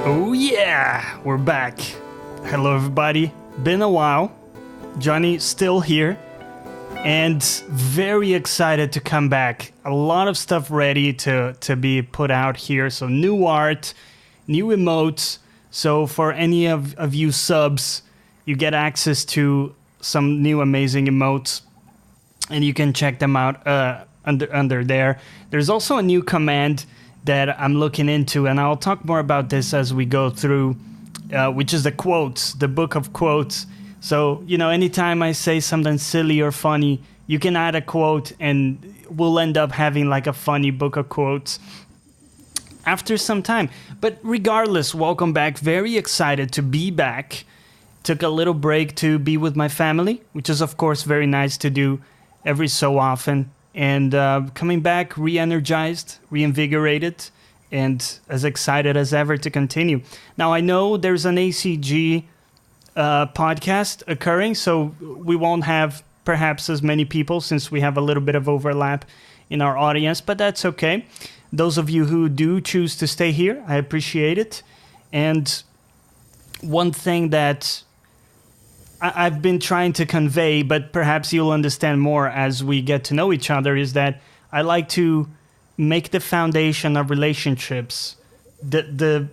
Oh yeah, we're back. Hello everybody, been a while. Jonny still here and very excited to come back. A lot of stuff ready to be put out here. So new art, new emotes. So for any of you subs, you get access to some new amazing emotes and you can check them out under there. There's also a new command that I'm looking into, and I'll talk more about this as we go through, which is the quotes, the book of quotes. So, you know, anytime I say something silly or funny, you can add a quote and we'll end up having like a funny book of quotes after some time. But regardless, welcome back. Very excited to be back. Took a little break to be with my family, which is of course very nice to do every so often. And coming back re-energized, reinvigorated, and as excited as ever to continue. Now, I know there's an ACG podcast occurring, so we won't have perhaps as many people since we have a little bit of overlap in our audience, but that's okay. Those of you who do choose to stay here, I appreciate it. And one thing that I've been trying to convey, but perhaps you'll understand more as we get to know each other, is that I like to make the foundation of relationships the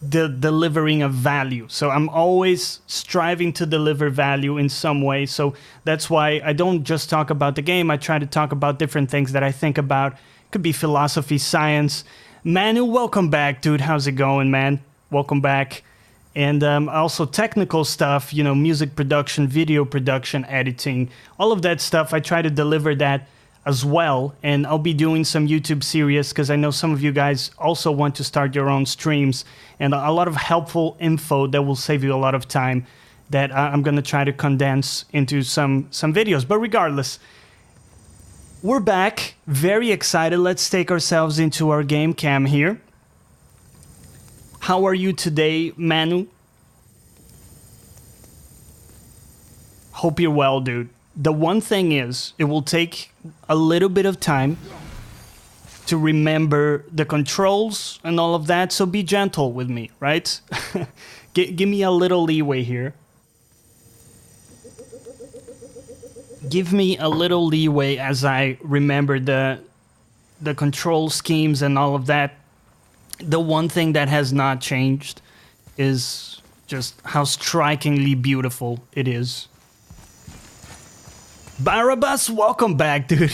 delivering of value. So I'm always striving to deliver value in some way. So that's why I don't just talk about the game. I try to talk about different things that I think about. Could be philosophy, science. Manu, welcome back, dude. How's it going, man? Welcome back. And also technical stuff, you know, music production, video production, editing, all of that stuff. I try to deliver that as well. And I'll be doing some YouTube series because I know some of you guys also want to start your own streams. And a lot of helpful info that will save you a lot of time that I'm going to try to condense into some videos. But regardless, we're back. Very excited. Let's take ourselves into our game cam here. How are you today, Manu? Hope you're well, dude. The one thing is, it will take a little bit of time to remember the controls and all of that, so be gentle with me, right? Give me a little leeway here. Give me a little leeway as I remember the control schemes and all of that. The one thing that has not changed is just how strikingly beautiful it is. Barabbas, welcome back, dude.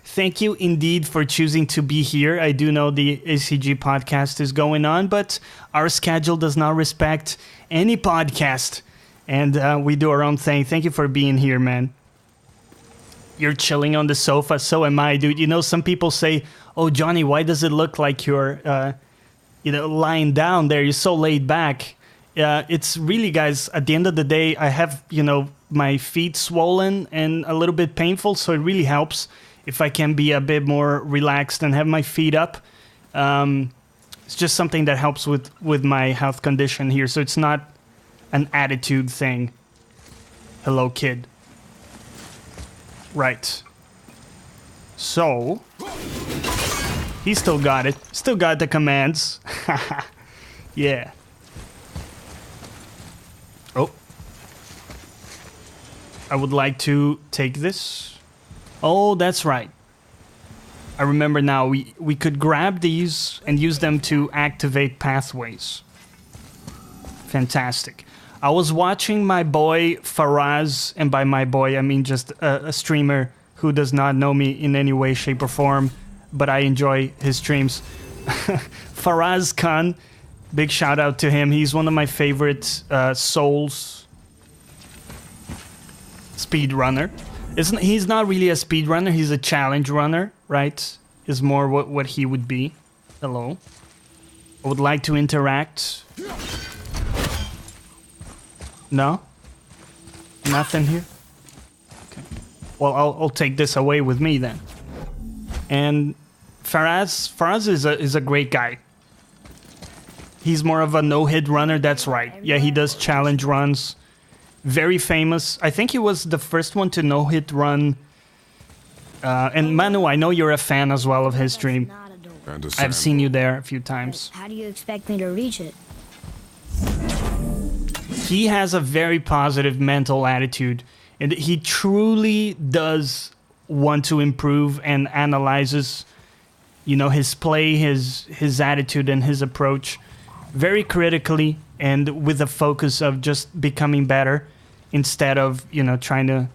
Thank you indeed for choosing to be here. I do know the ACG podcast is going on, but our schedule does not respect any podcast, and we do our own thing. Thank you for being here, man. You're chilling on the sofa, so am I, dude. You know, some people say, oh, Jonny, why does it look like you're... lying down there, you're so laid back. It's really, guys, at the end of the day, I have, my feet swollen and a little bit painful, so it really helps if I can be a bit more relaxed and have my feet up. It's just something that helps with my health condition here, so it's not an attitude thing. Hello, kid. Right. So... he still got it. Still got the commands. Yeah. Oh. I would like to take this. Oh, that's right. I remember now. We could grab these and use them to activate pathways. Fantastic. I was watching my boy Faraz, and by my boy I mean just a streamer who does not know me in any way, shape, or form, but I enjoy his streams. Faraz Khan, big shout out to him. He's one of my favorite Souls speedrunner. He's not really a speedrunner, he's a challenge runner, right? Is more what he would be. Hello. I would like to interact. No? Nothing here? Okay. Well, I'll take this away with me then. And Faraz is a great guy. He's more of a no-hit runner, that's right. Yeah, he does challenge runs. Very famous. I think he was the first one to no-hit run. And Manu, I know you're a fan as well of his stream. I've seen you there a few times. How do you expect me to reach it? he has a very positive mental attitude, and he truly does want to improve and analyzes, you know, his play, his attitude, and his approach very critically and with a focus of just becoming better instead of, you know, trying to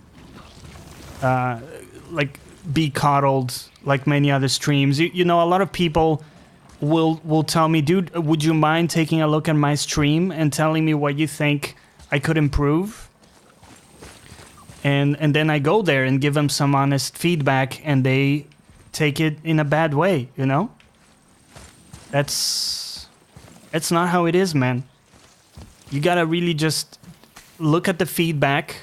like be coddled like many other streams. You know, a lot of people will tell me, dude, would you mind taking a look at my stream and telling me what you think I could improve? And then I go there and give them some honest feedback, and they take it in a bad way, you know? That's not how it is, man. You gotta really just look at the feedback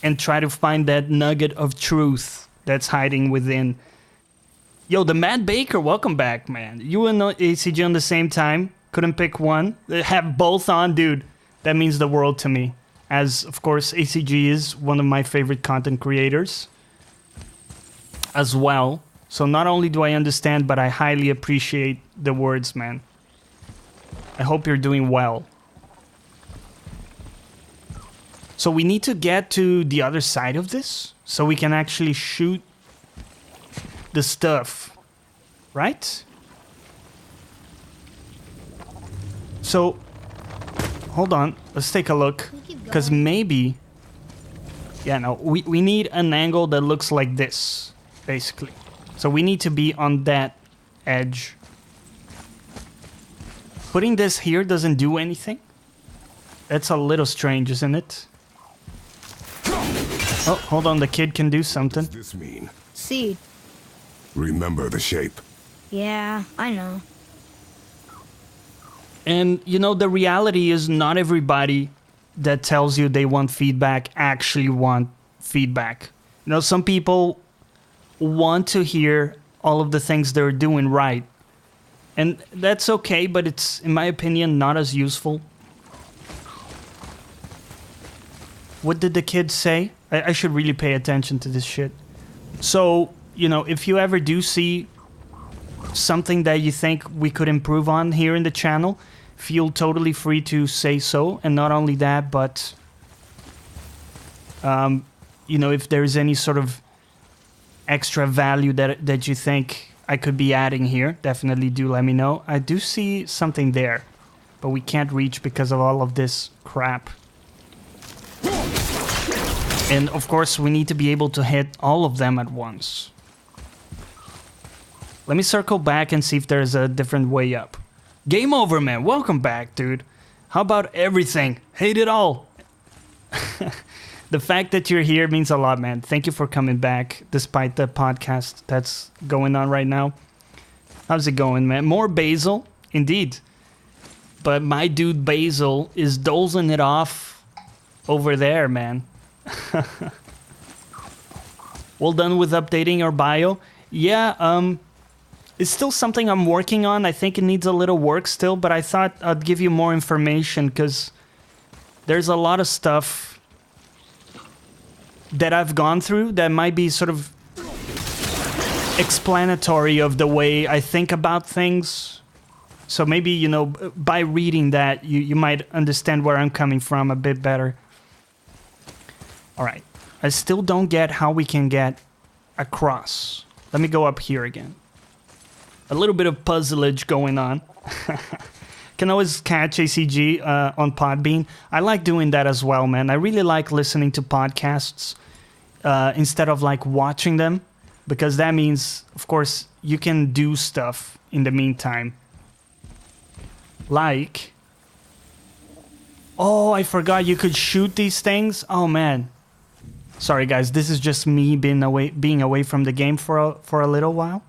and try to find that nugget of truth that's hiding within. Yo, the Mad Baker, welcome back, man. You and ACG on the same time. Couldn't pick one. Have both on, dude. That means the world to me. As, of course, ACG is one of my favorite content creators as well. So not only do I understand, but I highly appreciate the words, man. I hope you're doing well. So we need to get to the other side of this so we can actually shoot the stuff, right? So, hold on, let's take a look, because maybe, yeah, no, we need an angle that looks like this, basically. So we need to be on that edge. Putting this here doesn't do anything. That's a little strange, isn't it? Oh, hold on, the kid can do something. What does this mean? Seed. Remember the shape. Yeah, I know. And, you know, the reality is not everybody that tells you they want feedback actually want feedback. You know, some people want to hear all of the things they're doing right. And that's okay, but it's, in my opinion, not as useful. What did the kid say? I should really pay attention to this shit. So, you know, if you ever do see something that you think we could improve on here in the channel, feel totally free to say so. And not only that, but, you know, if there's any sort of extra value that you think I could be adding here, definitely do let me know. I do see something there, but we can't reach because of all of this crap. And of course, we need to be able to hit all of them at once. Let me circle back and see if there's a different way up. Game over, man. Welcome back, dude. How about everything? Hate it all. The fact that you're here means a lot, man. Thank you for coming back, despite the podcast that's going on right now. How's it going, man? More Basil, indeed. But my dude Basil is dozing it off over there, man. Well done with updating your bio. Yeah, it's still something I'm working on. I think it needs a little work still, but I thought I'd give you more information because there's a lot of stuff that I've gone through that might be sort of explanatory of the way I think about things. So maybe, you know, by reading that, you might understand where I'm coming from a bit better. All right. I still don't get how we can get across. Let me go up here again. A little bit of puzzleage going on. Can always catch ACG on Podbean. I like doing that as well, man. I really like listening to podcasts instead of like watching them, because that means, of course, you can do stuff in the meantime. Like, oh, I forgot you could shoot these things. Oh man, sorry guys. This is just me being away from the game for a little while.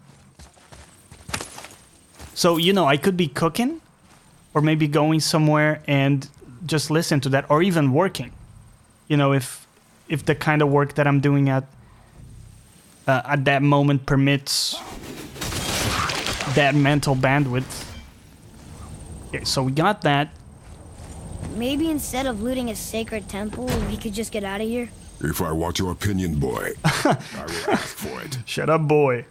So, you know, I could be cooking, or maybe going somewhere and just listen to that, or even working. You know, if the kind of work that I'm doing at that moment permits that mental bandwidth. Okay, so we got that. Maybe instead of looting a sacred temple, we could just get out of here? If I want your opinion, boy, I will ask for it. Shut up, boy.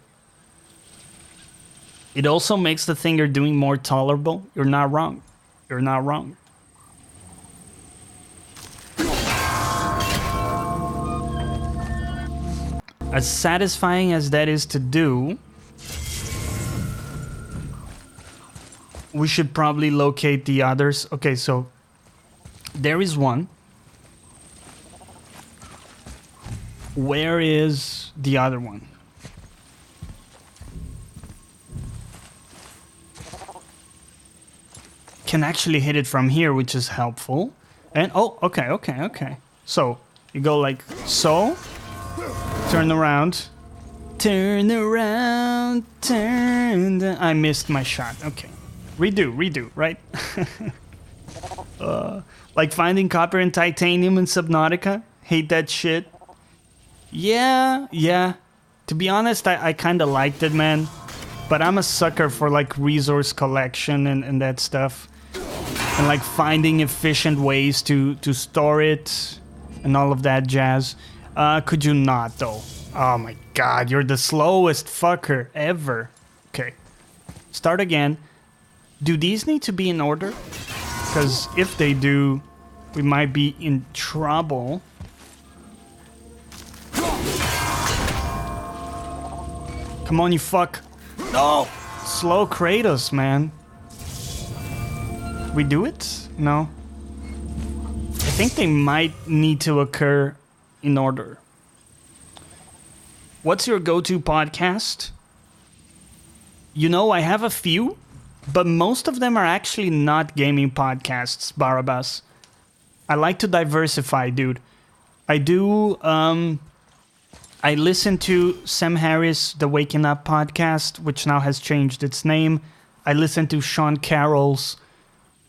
It also makes the thing you're doing more tolerable. You're not wrong. You're not wrong. As satisfying as that is to do, we should probably locate the others. Okay, so there is one. Where is the other one? Can actually hit it from here, which is helpful. And oh, okay. So you go like so. Turn around. Turn around. Turn. I missed my shot. Okay. Redo, right? Like finding copper and titanium in Subnautica. Hate that shit. Yeah. To be honest, I kind of liked it, man. But I'm a sucker for like resource collection and that stuff. And like finding efficient ways to store it and all of that jazz. Could you not though? Oh my god, you're the slowest fucker ever. Okay. Start again. Do these need to be in order? Because if they do, we might be in trouble. Come on, you fuck. No! Slow Kratos, man. We do it? No. I think they might need to occur in order. What's your go-to podcast? You know, I have a few, but most of them are actually not gaming podcasts, Barabbas. I like to diversify, dude. I do, I listen to Sam Harris, the Waking Up podcast, which now has changed its name. I listen to Sean Carroll's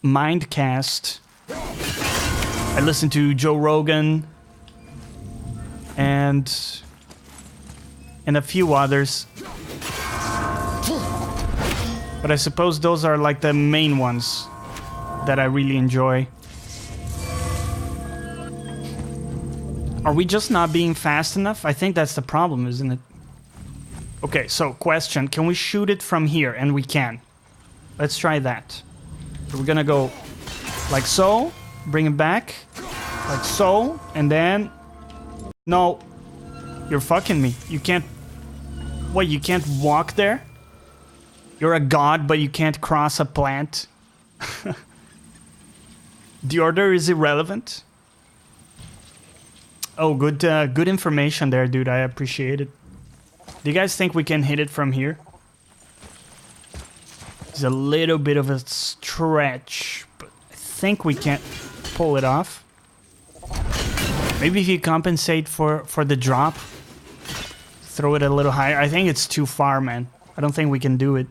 Mindcast. I listen to Joe Rogan and a few others. But I suppose those are like the main ones that I really enjoy. Are we just not being fast enough? I think that's the problem, isn't it? Okay, so question. Can we shoot it from here? And we can. Let's try that. So we're gonna go like so, bring it back, like so, and then... No, you're fucking me. You can't... What, you can't walk there? You're a god, but you can't cross a plant? The order is irrelevant? Oh, good information there, dude. I appreciate it. Do you guys think we can hit it from here? It's a little bit of a stretch, but I think we can pull it off. Maybe if you compensate for the drop, throw it a little higher. I think it's too far, man. I don't think we can do it.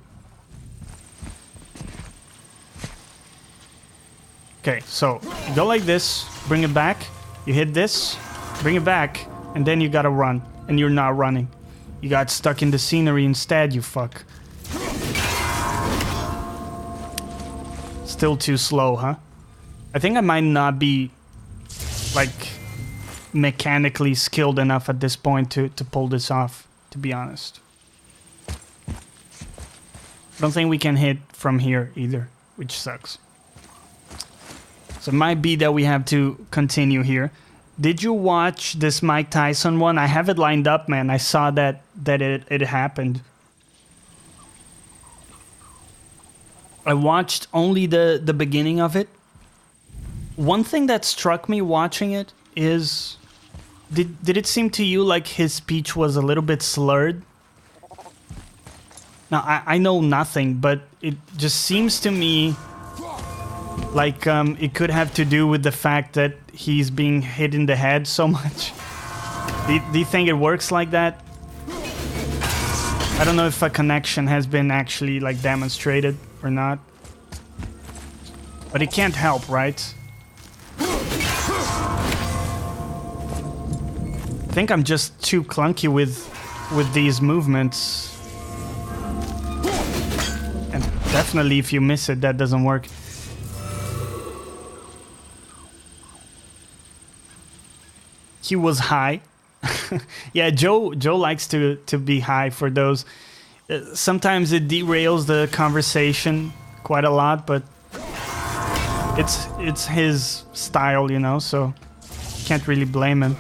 Okay, so you go like this, bring it back, you hit this, bring it back, and then you gotta run, and you're not running. You got stuck in the scenery instead, you fuck. Still too slow, huh? I think I might not be, like, mechanically skilled enough at this point to pull this off, to be honest. I don't think we can hit from here either, which sucks. So it might be that we have to continue here. Did you watch this Mike Tyson one? I have it lined up, man. I saw that it happened. I watched only the beginning of it. One thing that struck me watching it is... Did it seem to you like his speech was a little bit slurred? Now, I know nothing, but it just seems to me... like, it could have to do with the fact that he's being hit in the head so much. Do you think it works like that? I don't know if a connection has been actually, like, demonstrated or not. But it can't help, right? I think I'm just too clunky with these movements. And definitely if you miss it, that doesn't work. He was high. Yeah, Joe likes to be high for those. Sometimes it derails the conversation quite a lot, but it's his style, you know, so can't really blame him.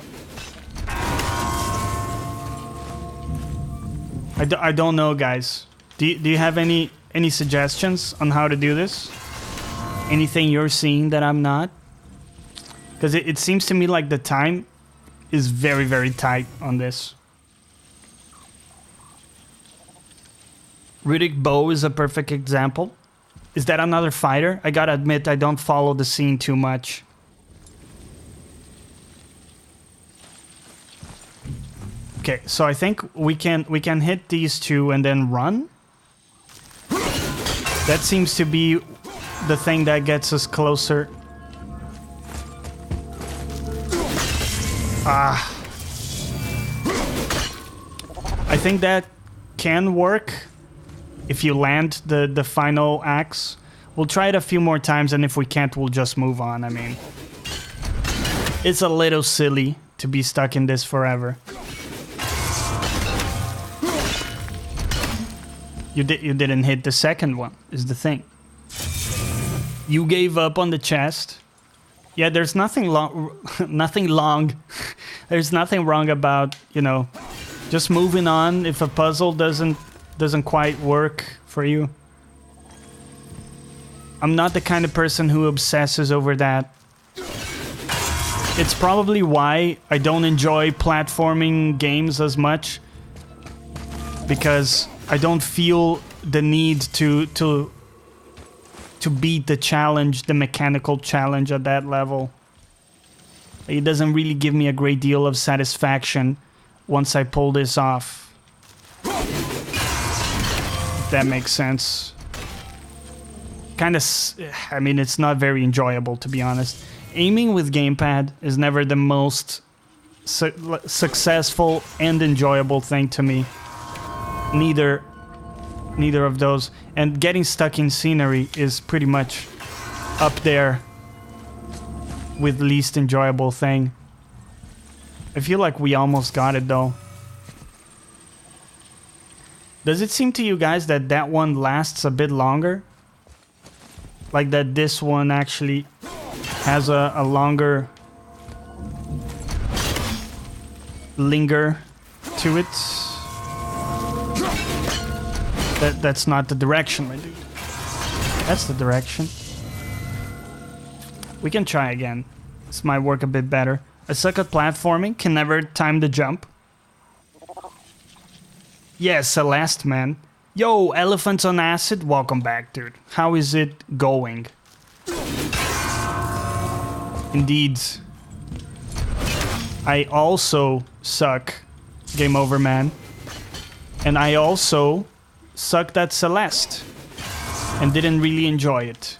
I don't know, guys. Do you have any suggestions on how to do this? Anything you're seeing that I'm not? Because it seems to me like the time is very, very tight on this. Riddick Bowe is a perfect example. Is that another fighter? I gotta admit, I don't follow the scene too much. Okay, so I think we can hit these two and then run. That seems to be the thing that gets us closer. I think that can work if you land the final axe. We'll try it a few more times, and if we can't, we'll just move on. I mean, it's a little silly to be stuck in this forever. You didn't hit the second one, is the thing. You gave up on the chest. Yeah, there's nothing there's nothing wrong about, you know, just moving on if a puzzle doesn't quite work for you. I'm not the kind of person who obsesses over that. It's probably why I don't enjoy platforming games as much, because I don't feel the need to beat the challenge, the mechanical challenge at that level. It doesn't really give me a great deal of satisfaction once I pull this off. If that makes sense. Kind of, I mean, it's not very enjoyable, to be honest. Aiming with gamepad is never the most successful and enjoyable thing to me. Neither of those. And getting stuck in scenery is pretty much up there with least enjoyable thing. I feel like we almost got it though. Does it seem to you guys that that one lasts a bit longer? Like that this one actually has a longer linger to it? That's not the direction, my dude. That's the direction. We can try again. This might work a bit better. I suck at platforming, can never time the jump. Yeah, Celeste, man. Yo, Elephants on Acid, welcome back, dude. How is it going? Indeed. I also suck. Game over, man. And I also sucked at Celeste and didn't really enjoy it.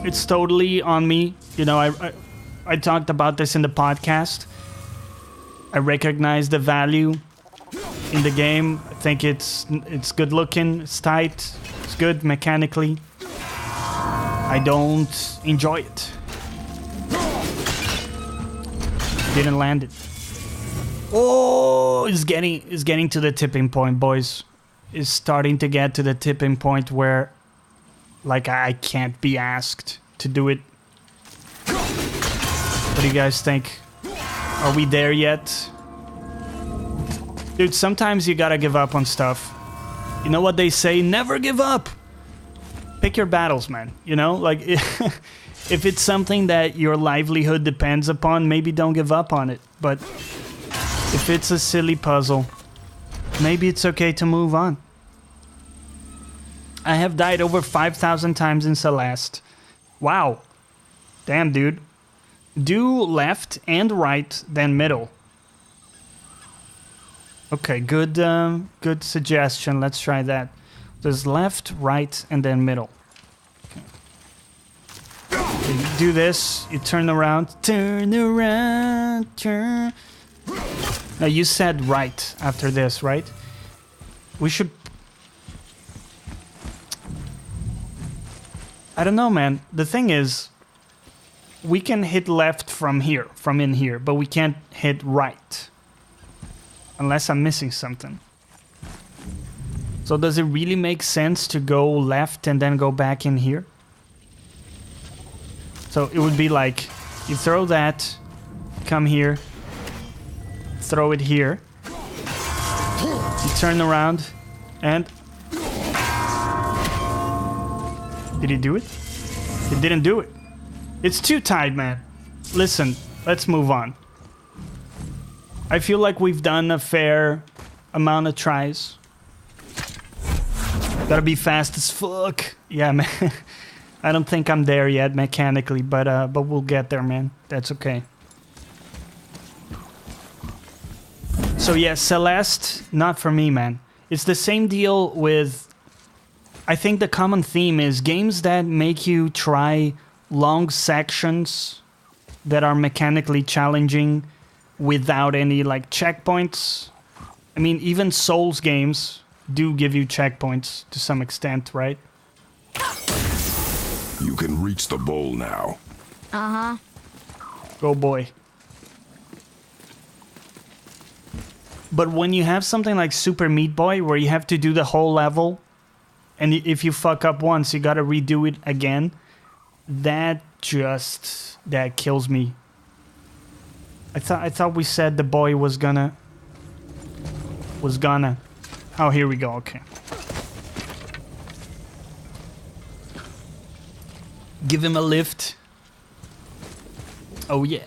It's totally on me. You know, I talked about this in the podcast. I recognize the value in the game. I think it's good looking, it's tight, it's good mechanically. I don't enjoy it. Didn't land it. Oh, it's getting to the tipping point, boys. It's starting to get to the tipping point where, like, I can't be asked to do it. What do you guys think? Are we there yet? Dude, sometimes you gotta give up on stuff. You know what they say? Never give up! Pick your battles, man. You know, like, if it's something that your livelihood depends upon, maybe don't give up on it. But if it's a silly puzzle, maybe it's okay to move on. I have died over 5,000 times in Celeste. Wow. Damn, dude. Do left and right, then middle. Okay, good suggestion. Let's try that. There's left, right, and then middle. Okay, you do this, you turn around, turn. Now you said right after this, right? We should... I don't know, man. The thing is, we can hit left from here, from in here, but we can't hit right. Unless I'm missing something. So does it really make sense to go left and then go back in here? So it would be like, you throw that, come here, throw it here, You turn around and... Did he do it? He didn't do it. It's too tight, man. Listen, let's move on. I feel like we've done a fair amount of tries. Gotta be fast as fuck. Yeah, man. I don't think I'm there yet mechanically, but we'll get there, man. That's okay. So yeah, Celeste, not for me, man. It's the same deal with... I think the common theme is games that make you try long sections that are mechanically challenging without any, like, checkpoints. I mean, even Souls games do give you checkpoints to some extent, right? You can reach the bowl now. Uh-huh. Go boy. But when you have something like Super Meat Boy, where you have to do the whole level, and if you fuck up once, you gotta redo it again, that kills me. I thought we said the boy was gonna. Oh, here we go. Okay. Give him a lift. Oh yeah.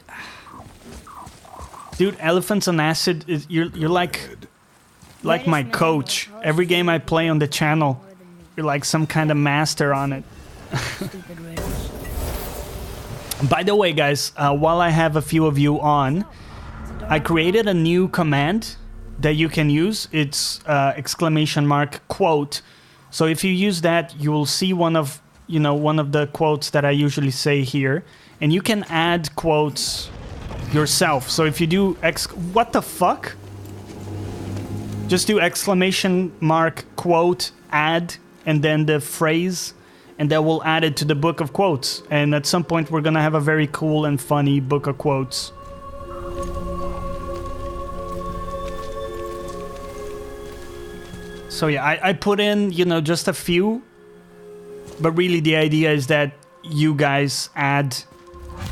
Dude, elephants on acid is you're like my coach. Every game I play on the channel, you're like some kind of master on it. By the way, guys, while I have a few of you on, I created a new command that you can use. It's !quote. So if you use that, you will see one of the quotes that I usually say here, and you can add quotes yourself. So if you do what the fuck? Just do !quote add and then the phrase, and that will add it to the book of quotes. And at some point we're gonna have a very cool and funny book of quotes. So yeah, I put in, just a few, but really the idea is that you guys add,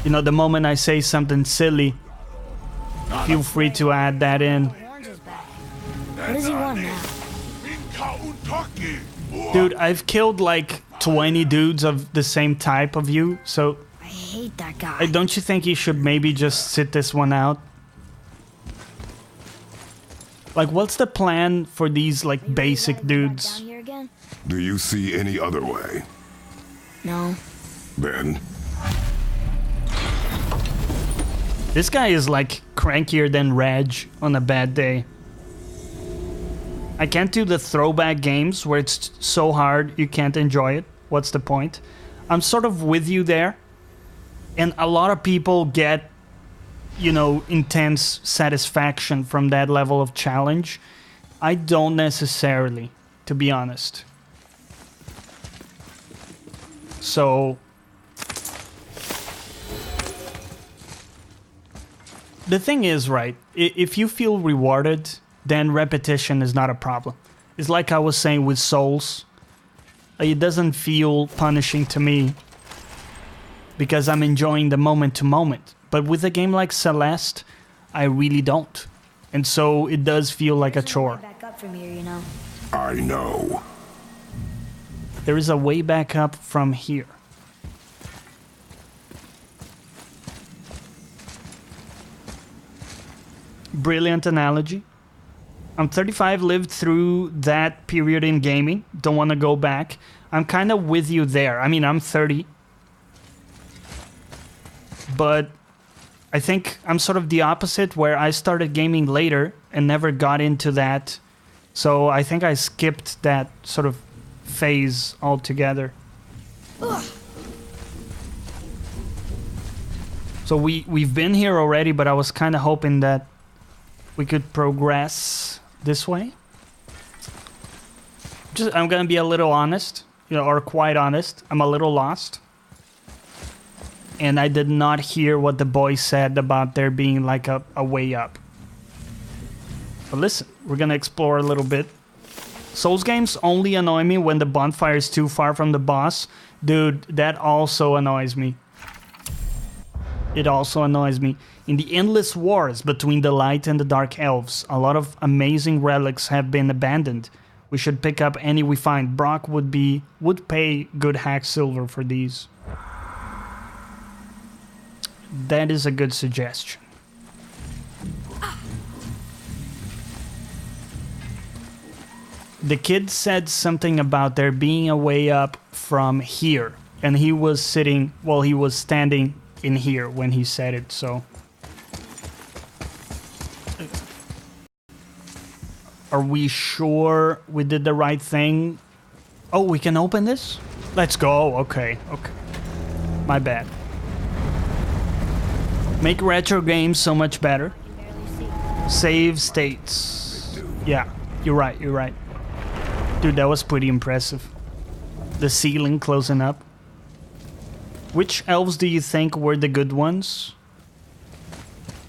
the moment I say something silly, feel free to add that in. What does he want now? Dude, I've killed like 20 dudes of the same type of you, so... I hate that guy. Don't you think you should maybe just sit this one out? Like, what's the plan for these, like, basic dudes? Down here again? Do you see any other way? No. Then... This guy is, like, crankier than Reg on a bad day. I can't do the throwback games where it's so hard you can't enjoy it. What's the point? I'm sort of with you there. And a lot of people get, intense satisfaction from that level of challenge. I don't necessarily, to be honest. So... The thing is, right, if you feel rewarded, then repetition is not a problem. It's like I was saying with Souls. It doesn't feel punishing to me because I'm enjoying the moment to moment. But with a game like Celeste, I really don't. And so it does feel like a chore. Back up from here, I know. There is a way back up from here. Brilliant analogy. I'm 35, lived through that period in gaming. Don't want to go back. I'm kind of with you there. I mean, I'm 30. But I think I'm sort of the opposite, where I started gaming later and never got into that. So I think I skipped that sort of phase altogether. So we've been here already, but I was kind of hoping that we could progress this way. I'm gonna be a little honest, or quite honest. I'm a little lost. And I did not hear what the boy said about there being like a way up. But listen, we're gonna explore a little bit. Souls games only annoy me when the bonfire is too far from the boss. Dude, that also annoys me. It also annoys me. In the endless wars between the light and the dark elves, a lot of amazing relics have been abandoned. We should pick up any we find. Brock would pay good hack silver for these. That is a good suggestion. The kid said something about there being a way up from here, and he was sitting, well, he was standing in here when he said it, so. Are we sure we did the right thing? Oh, we can open this? Let's go. Okay, okay. My bad. Make retro games so much better. Save states. Yeah, you're right, you're right. Dude, that was pretty impressive. The ceiling closing up. Which elves do you think were the good ones?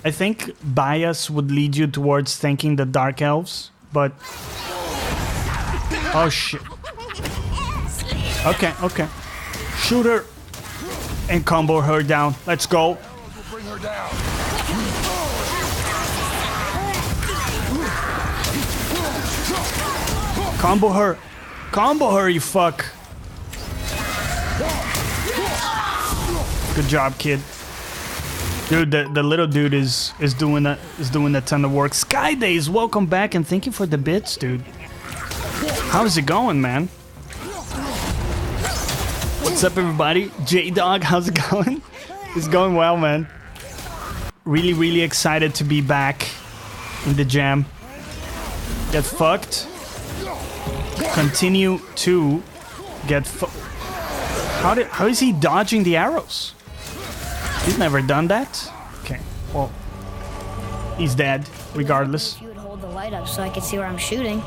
I think bias would lead you towards thinking the dark elves, but... Oh shit. Okay, okay. Shoot her and combo her down. Let's go. Bring her down. Combo her. Combo her, you fuck. Good job, kid. Dude, the little dude is doing a ton of work. Sky Days, welcome back and thank you for the bits, dude. How's it going, man? What's up, everybody? J-Dog, how's it going? It's going well, man. Really, really excited to be back in the jam. Get fucked. Continue to get How is he dodging the arrows? He's never done that. Okay, well, he's dead, regardless. If you would hold the light up so I could see where I'm shooting.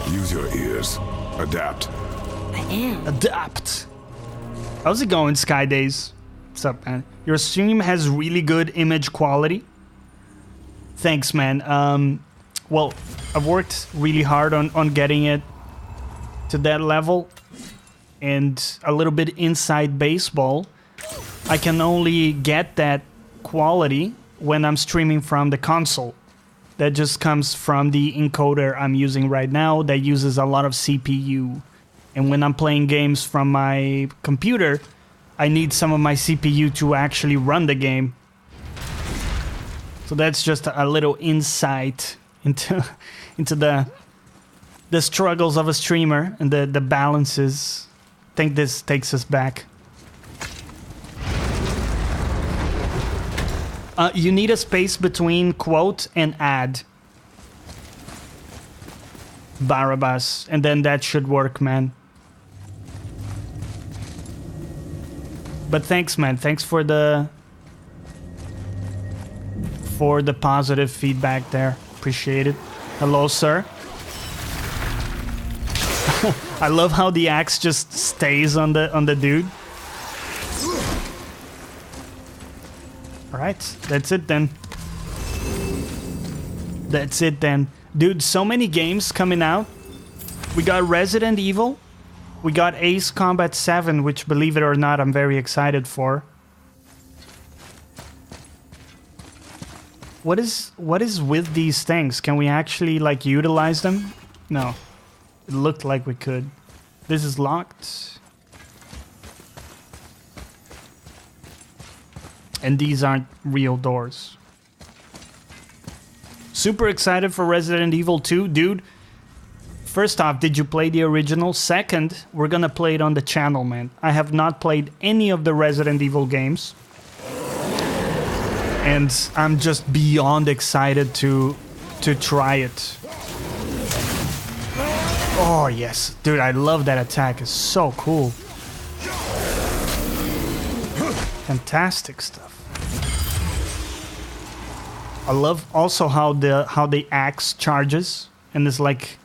Use your ears. Adapt. I am. Adapt. How's it going, Sky Days? What's up, man? Your stream has really good image quality. Thanks, man. Well, I've worked really hard on getting it to that level. And a little bit inside baseball, I can only get that quality when I'm streaming from the console. That just comes from the encoder I'm using right now that uses a lot of CPU. And when I'm playing games from my computer, I need some of my CPU to actually run the game. So that's just a little insight into the struggles of a streamer and the balances. I think this takes us back. You need a space between quote and add. Barabbas. And then that should work, man. But thanks, man. Thanks for the positive feedback there. Appreciate it. Hello, sir. I love how the axe just stays on the dude. Alright, that's it then. That's it then. Dude, so many games coming out. We got Resident Evil. We got Ace Combat 7, which, believe it or not, I'm very excited for. What is with these things? Can we actually, like, utilize them? No. It looked like we could. This is locked. And these aren't real doors. Super excited for Resident Evil 2. Dude, first off, did you play the original? Second, we're gonna play it on the channel, man. I have not played any of the Resident Evil games. And I'm just beyond excited to try it. Oh, yes. Dude, I love that attack. It's so cool. Fantastic stuff. I love also how the axe charges and is like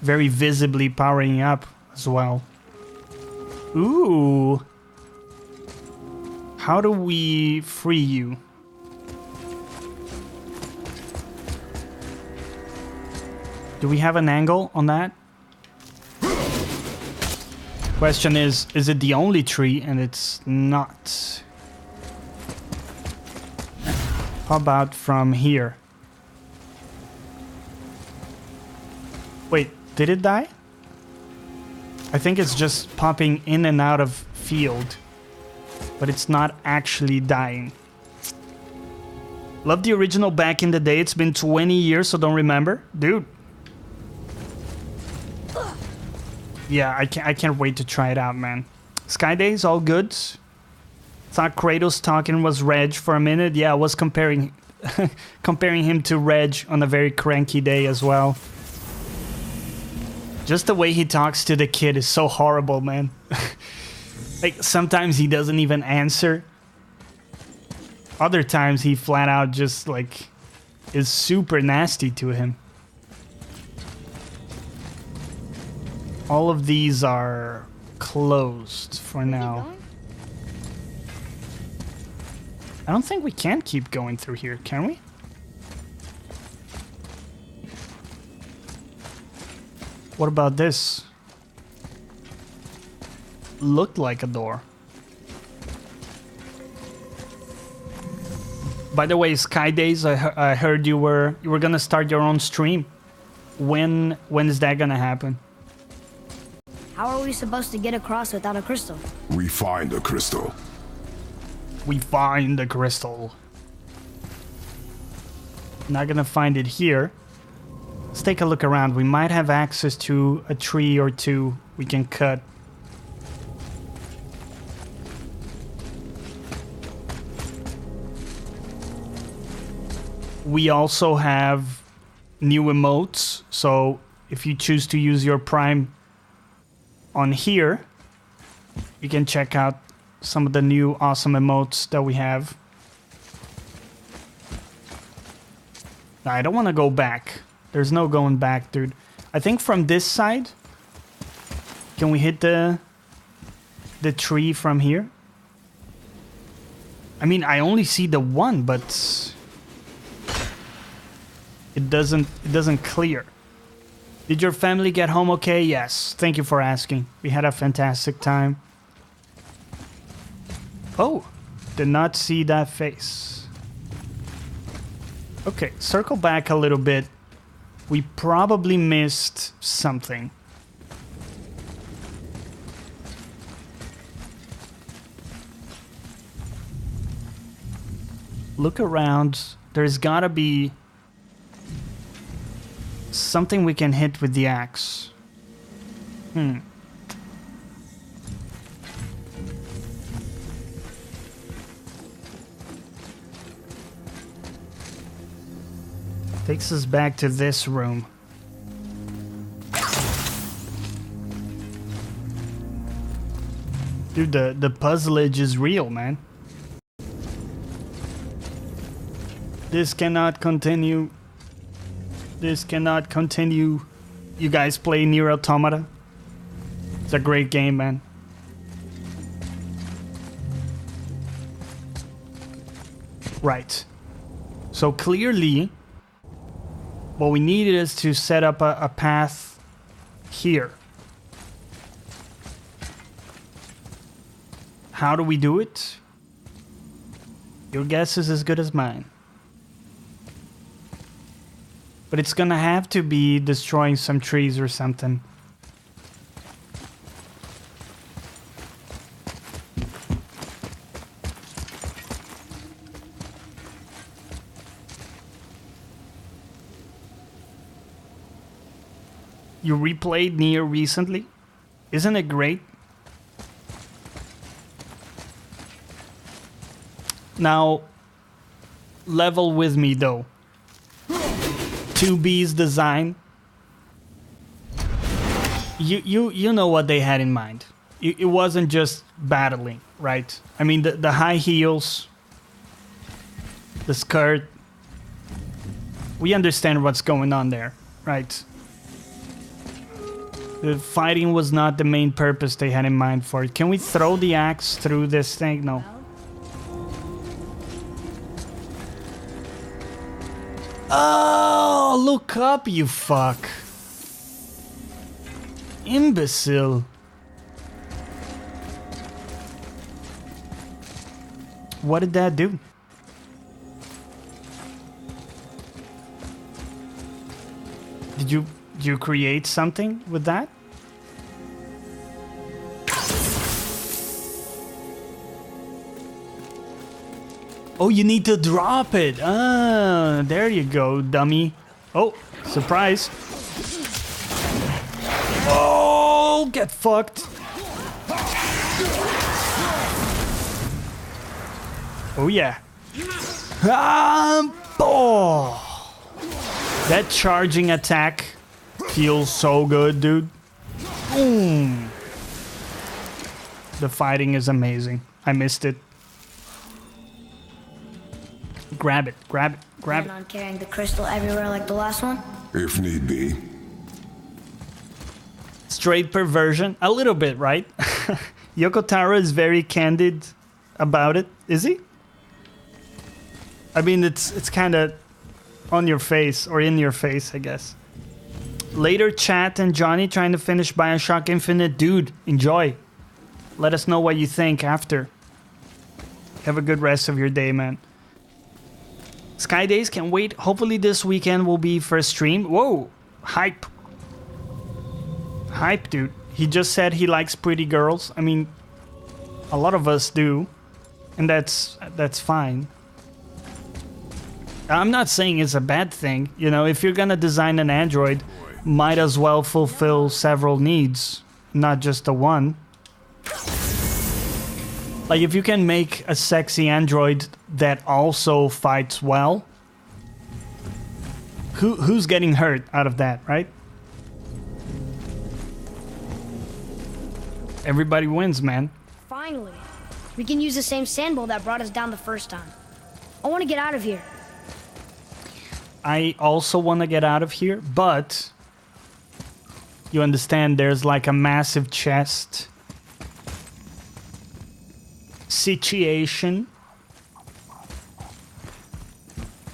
very visibly powering up as well. Ooh. How do we free you? Do we have an angle on that? Question is it the only tree? And it's not. How about from here? Wait, did it die? I think it's just popping in and out of field, but it's not actually dying. Love the original back in the day. It's been 20 years, so don't remember. Dude. Yeah, I can't wait to try it out, man. Skydays, all good. Thought Kratos talking was Reg for a minute. Yeah, I was comparing comparing him to Reg on a very cranky day as well. Just the way he talks to the kid is so horrible, man. Like, sometimes he doesn't even answer. Other times he flat out just, like, is super nasty to him. All of these are closed for now. I don't think we can keep going through here, can we? What about this? Looked like a door. By the way, Skydays, I heard you were gonna start your own stream. When is that gonna happen? How are we supposed to get across without a crystal? We find a crystal. We find the crystal. Not gonna find it here. Let's take a look around. We might have access to a tree or two we can cut. We also have new emotes, so if you choose to use your Prime on here, you can check out some of the new awesome emotes that we have. Now, I don't want to go back. There's no going back, dude. I think from this side, can we hit the tree from here? I mean, I only see the one, but it doesn't clear. Did your family get home okay? Yes. Thank you for asking. We had a fantastic time. Oh, did not see that face. Okay, circle back a little bit. We probably missed something. Look around. There's gotta be something we can hit with the axe. Takes us back to this room. Dude, the puzzleage is real, man. This cannot continue. This cannot continue. You guys play Nier Automata? It's a great game, man. Right. So clearly, what we needed is to set up a path here. How do we do it? Your guess is as good as mine. But it's gonna have to be destroying some trees or something. You replayed Nier recently? Isn't it great? Now, level with me though. 2B's design. You know what they had in mind. It wasn't just battling, right? I mean, the high heels, the skirt. We understand what's going on there, right? The fighting was not the main purpose they had in mind for it. Can we throw the axe through this thing? No. Oh, look up, you fuck. Imbecile. What did that do? Did you create something with that? Oh, you need to drop it. Ah, there you go, dummy. Oh, surprise. Oh, get fucked. Oh, yeah. Oh. That charging attack feels so good, dude. Boom. The fighting is amazing. I missed it. Grab it, grab it, grab it. Plan on carrying the crystal everywhere like the last one? If need be. Straight perversion, a little bit, right? Yoko Taro is very candid about it, is he? I mean, it's kind of on your face, or in your face, I guess. Later, Chat and Jonny trying to finish Bioshock Infinite. Dude, enjoy. Let us know what you think after. Have a good rest of your day, man. Sky Days can't wait. Hopefully this weekend will be first stream. Whoa, hype. Hype, dude. He just said he likes pretty girls. I mean, a lot of us do. And that's fine. I'm not saying it's a bad thing. You know, if you're gonna design an android, might as well fulfill several needs, not just the one. Like, if you can make a sexy android that also fights well, who's getting hurt out of that, right? Everybody wins, man. Finally. We can use the same sandbowl that brought us down the first time. I want to get out of here. I also want to get out of here, but you understand there's like a massive chest situation.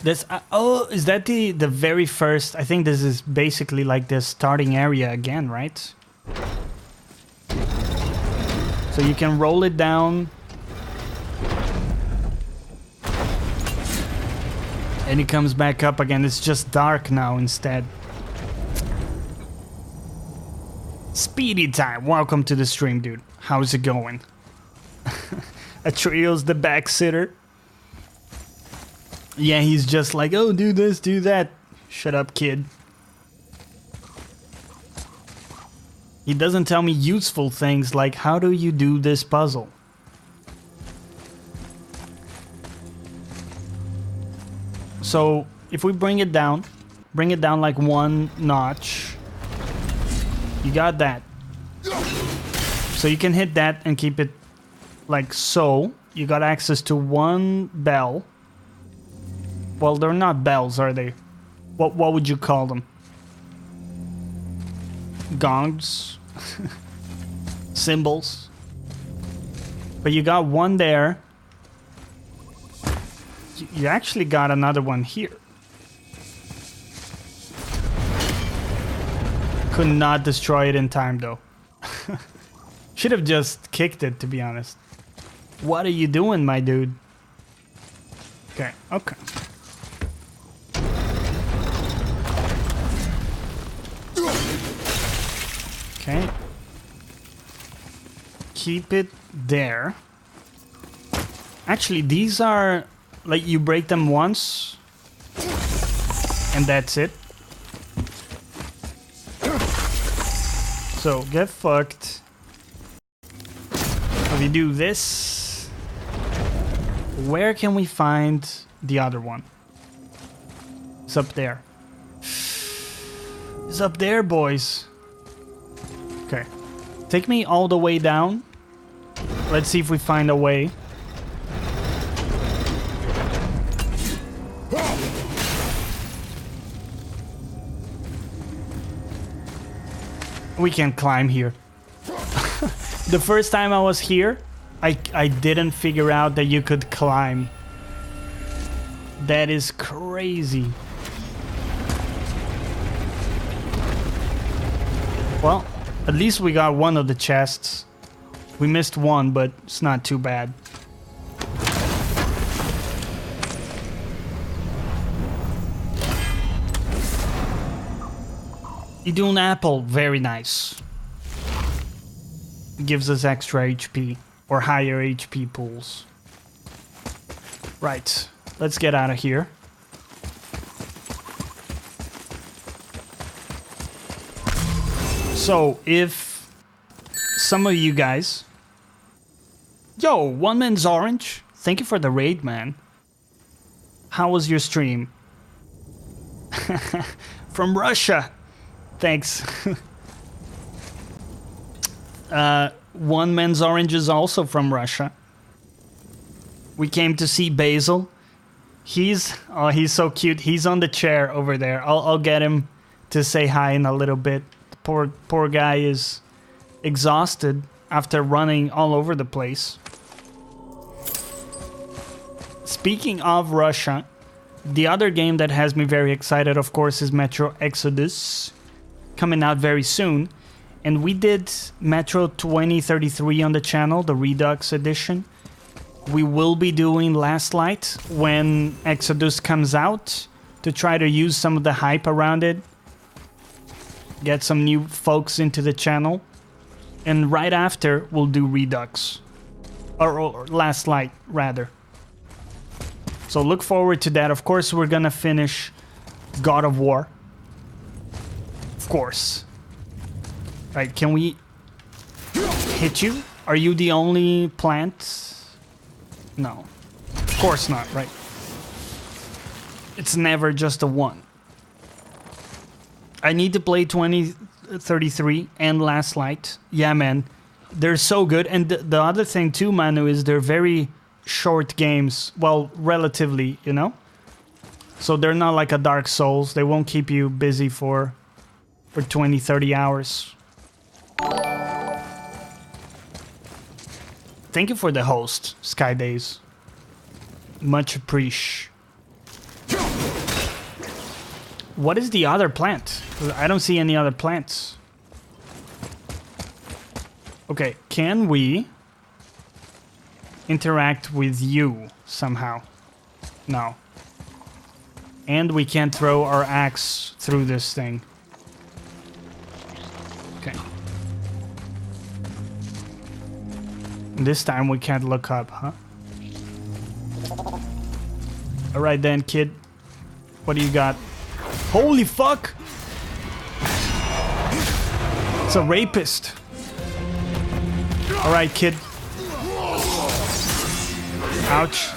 This oh, is that the very first? I think this is basically like the starting area again, right? So you can roll it down. And it comes back up again. It's just dark now instead. Speedy time. Welcome to the stream, dude. How's it going? Atreus the backsitter. Yeah, he's just like, oh, do this, do that. Shut up, kid. He doesn't tell me useful things like, how do you do this puzzle? So, if we bring it down like one notch. You got that. So you can hit that and keep it like so. You got access to one bell. Well, they're not bells, are they? What would you call them? Gongs? Cymbals? But you got one there. You actually got another one here. Could not destroy it in time, though. Should have just kicked it, to be honest. What are you doing, my dude? Okay, okay. Okay. Keep it there. Actually, these are... like, you break them once. And that's it. So, get fucked. If we do this... where can we find the other one? It's up there. It's up there, boys. Okay. Take me all the way down. Let's see if we find a way. We can climb here. The first time I was here, I didn't figure out that you could climb. That is crazy. Well, at least we got one of the chests. We missed one, but it's not too bad. Idun apple, very nice. Gives us extra HP or higher HP pools. Right, let's get out of here. So, if some of you guys... Yo, One Man's Orange, thank you for the raid, man. How was your stream? From Russia. Thanks. One Man's Orange is also from Russia. We came to see Basil. He's so cute. He's on the chair over there. I'll get him to say hi in a little bit. The poor guy is exhausted after running all over the place. Speaking of Russia, the other game that has me very excited, of course, is Metro Exodus, coming out very soon. And we did Metro 2033 on the channel, the Redux edition. We will be doing Last Light when Exodus comes out to try to use some of the hype around it. Get some new folks into the channel. And right after, we'll do Redux. Or Last Light, rather. So look forward to that. Of course, we're gonna finish God of War. Of course. Right, can we hit you? Are you the only plant? No. Of course not, right? It's never just a one. I need to play 2033 and Last Light. Yeah, man. They're so good. And the other thing too, Manu, is they're very short games. Well, relatively, you know? So they're not like a Dark Souls. They won't keep you busy for 20, 30 hours. Thank you for the host, Skydays. Much appreciated. What is the other plant? I don't see any other plants. Okay, can we interact with you somehow? No. And we can't throw our axe through this thing. Okay. This time we can't look up, huh? Alright then, kid. What do you got? Holy fuck! It's a rapist. Alright, kid. Ouch.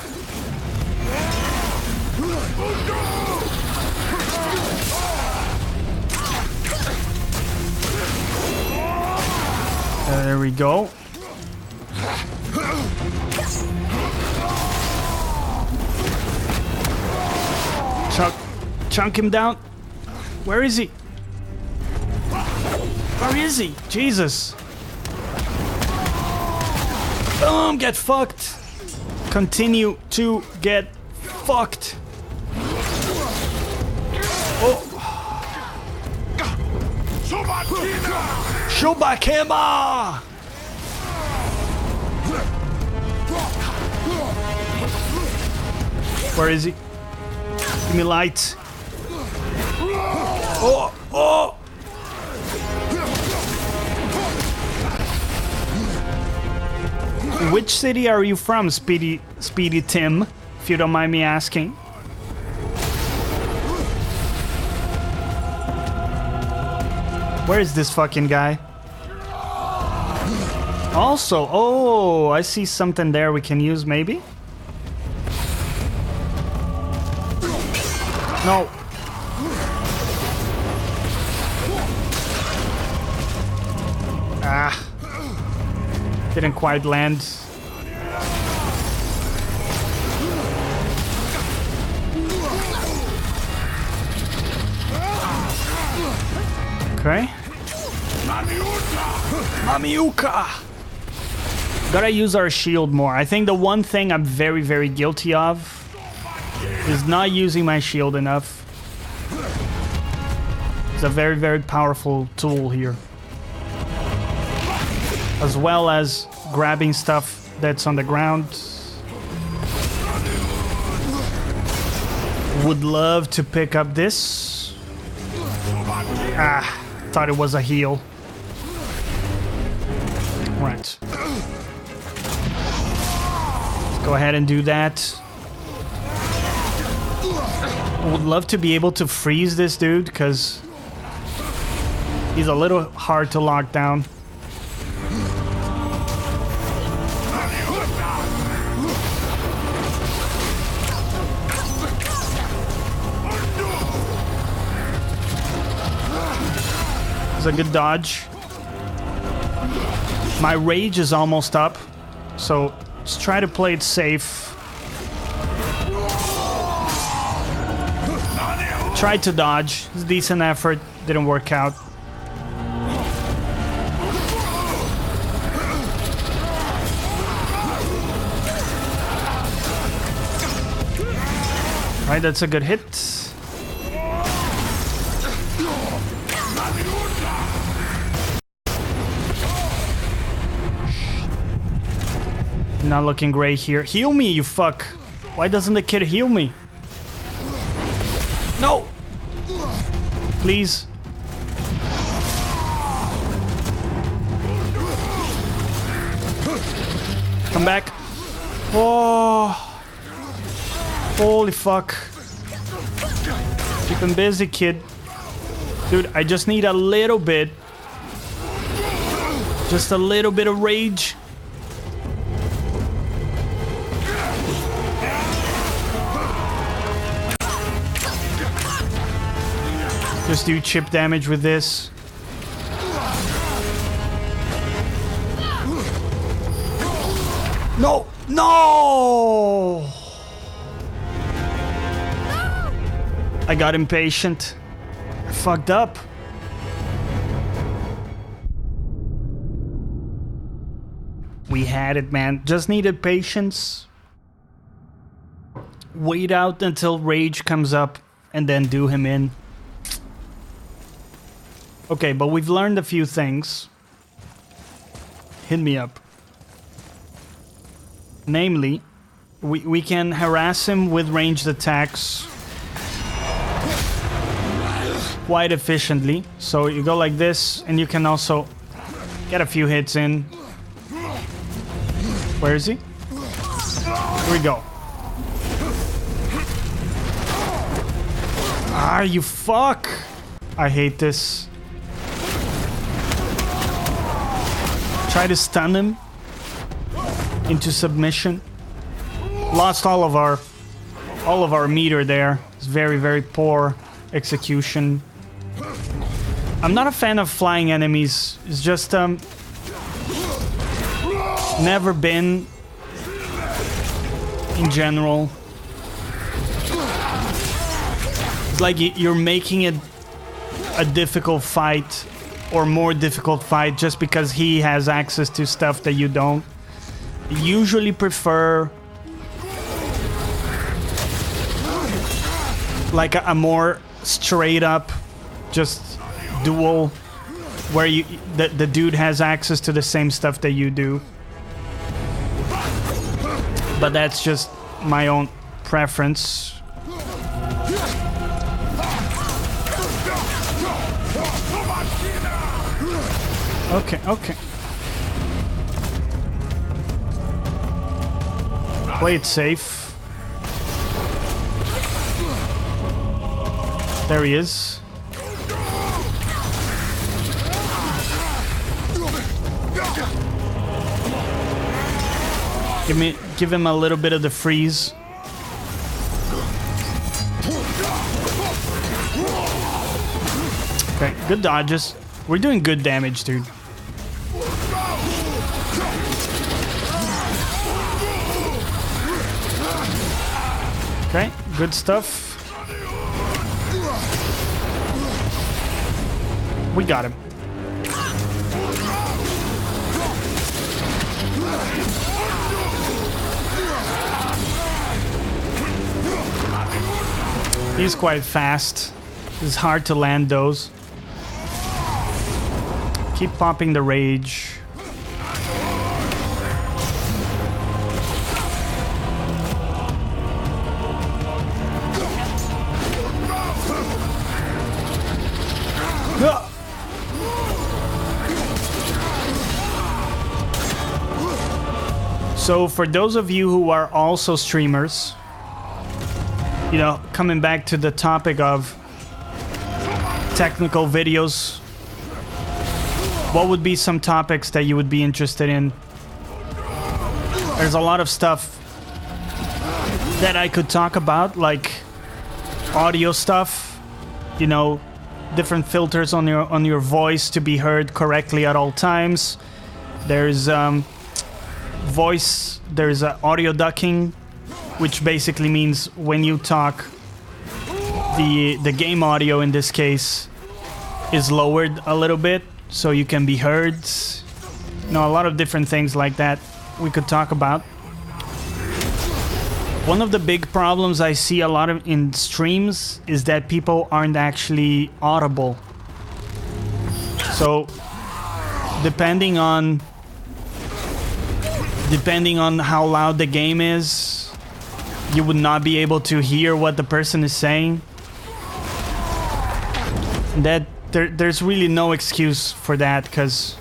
There we go. Chunk him down. Where is he? Where is he? Jesus. Boom, get fucked. Continue to get fucked. Oh. Shubakema! Where is he? Give me light. Oh, oh! Which city are you from, Speedy Tim? If you don't mind me asking. Where is this fucking guy? Also, oh, I see something there we can use, maybe? No. Ah. Didn't quite land. Okay. Mamiuka! Gotta use our shield more. I think the one thing I'm very, very guilty of is not using my shield enough. It's a very, very powerful tool here. As well as grabbing stuff that's on the ground. Would love to pick up this. Ah. thought it was a heal. Right. Let's go ahead and do that. I would love to be able to freeze this dude, because he's a little hard to lock down. It's a good dodge. My rage is almost up, so let's try to play it safe. Tried to dodge. It's a decent effort. Didn't work out. Right, that's a good hit. Not looking great here. Heal me, you fuck. Why doesn't the kid heal me? No! Please. Come back. Oh. Holy fuck. Keep him busy, kid. Dude, I just need a little bit. Just a little bit of rage. Just do chip damage with this. No! No! I got impatient. I fucked up. We had it, man. Just needed patience. Wait out until rage comes up and then do him in. Okay, but we've learned a few things. Hit me up. Namely, we can harass him with ranged attacks quite efficiently. So you go like this, and you can also get a few hits in. Where is he? Here we go. Ah, you fuck! I hate this. Try to stun him into submission. Lost all of our meter there. It's very, very poor execution. I'm not a fan of flying enemies. It's just never been in general. It's like you're making it a difficult fight, or more difficult fight, just because he has access to stuff that you don't. Usually prefer like a more straight up just duel where the dude has access to the same stuff that you do. But that's just my own preference. Okay, okay. Play it safe. There he is. Give him a little bit of the freeze. Okay, good dodges. We're doing good damage, dude. Okay, good stuff. We got him. He's quite fast. It's hard to land those. Keep popping the rage. So for those of you who are also streamers, you know, coming back to the topic of technical videos, what would be some topics that you would be interested in? There's a lot of stuff that I could talk about, like audio stuff, you know, different filters on your voice to be heard correctly at all times. There's there's audio ducking, which basically means when you talk, the game audio in this case is lowered a little bit so you can be heard. You know, a lot of different things like that we could talk about. One of the big problems I see a lot of in streams is that people aren't actually audible. So depending on how loud the game is, you would not be able to hear what the person is saying. That there's really no excuse for that, because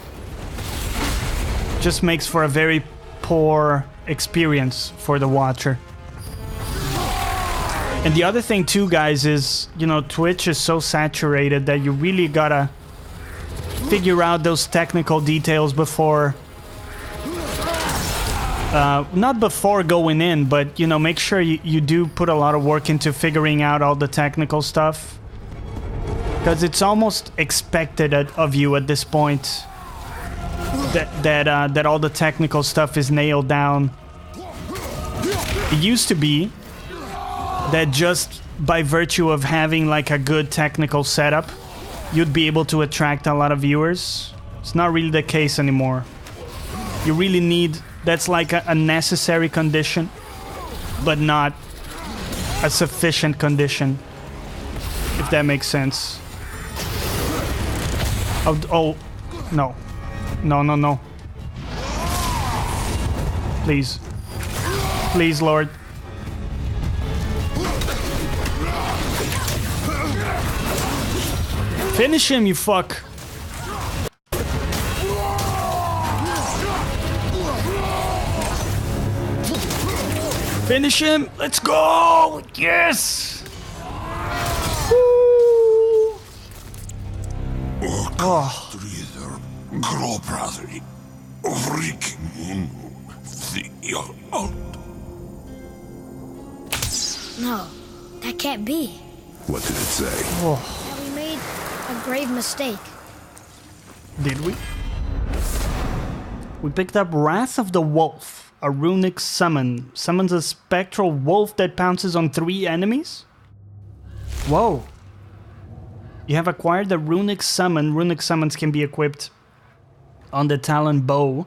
it just makes for a very poor experience for the watcher. And the other thing too, guys, is, you know, Twitch is so saturated that you really gotta figure out those technical details before, not before going in, but, you know, make sure you do put a lot of work into figuring out all the technical stuff, because it's almost expected of you at this point that all the technical stuff is nailed down. It used to be that just by virtue of having like a good technical setup, you'd be able to attract a lot of viewers. It's not really the case anymore. You really need, that's like a necessary condition, but not a sufficient condition, if that makes sense. Oh, no. No. Please. Please, Lord. Finish him, you fuck. Finish him. Let's go. Yes. Woo. Oh. No, that can't be. What did it say? Oh. That we made a grave mistake. Did we? We picked up Wrath of the Wolf, a runic summon. Summons a spectral wolf that pounces on 3 enemies? Whoa. You have acquired the runic summon. Runic summons can be equipped on the Talon bow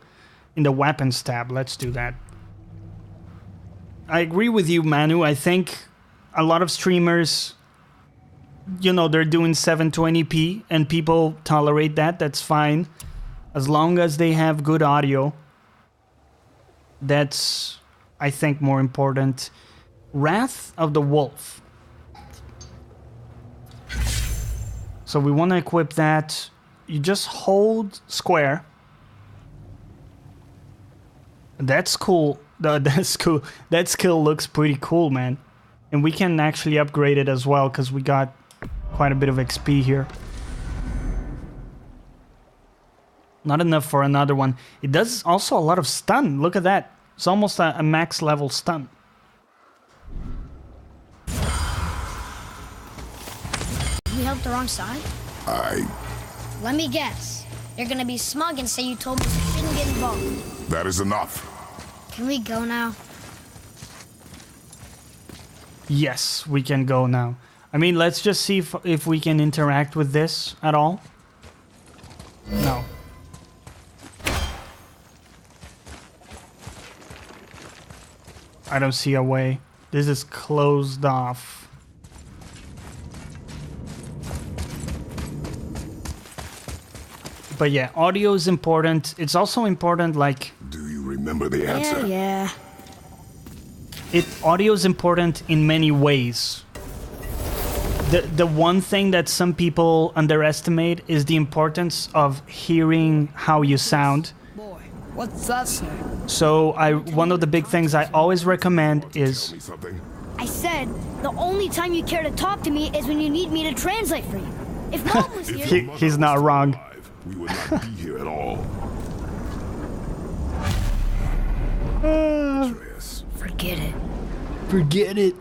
in the weapons tab. Let's do that. I agree with you, Manu. I think a lot of streamers, you know, they're doing 720p and people tolerate that. That's fine. As long as they have good audio. That's, I think, more important. Wrath of the Wolf. So we want to equip that. You just hold square. That's cool. That's cool. That skill looks pretty cool, man. And we can actually upgrade it as well, because we got quite a bit of XP here. Not enough for another one. It does also a lot of stun. Look at that. It's almost a max level stun. We helped the wrong side? Let me guess. You're gonna be smug and say you told me you shouldn't get involved. That is enough. Can we go now? Yes, we can go now. I mean, let's just see if we can interact with this at all. No. I don't see a way. This is closed off. But yeah, audio is important. It's also important, like... Do you remember the answer? Yeah. Audio is important in many ways. The one thing that some people underestimate is the importance of hearing how you sound. What's that, sir? So one of the big things I always recommend Tell is me something. I said the only time you care to talk to me is when you need me to translate for you. If Mom was If here... your mother he's not was still wrong. alive, we would not be here at all. Atreus. Forget it. forget it.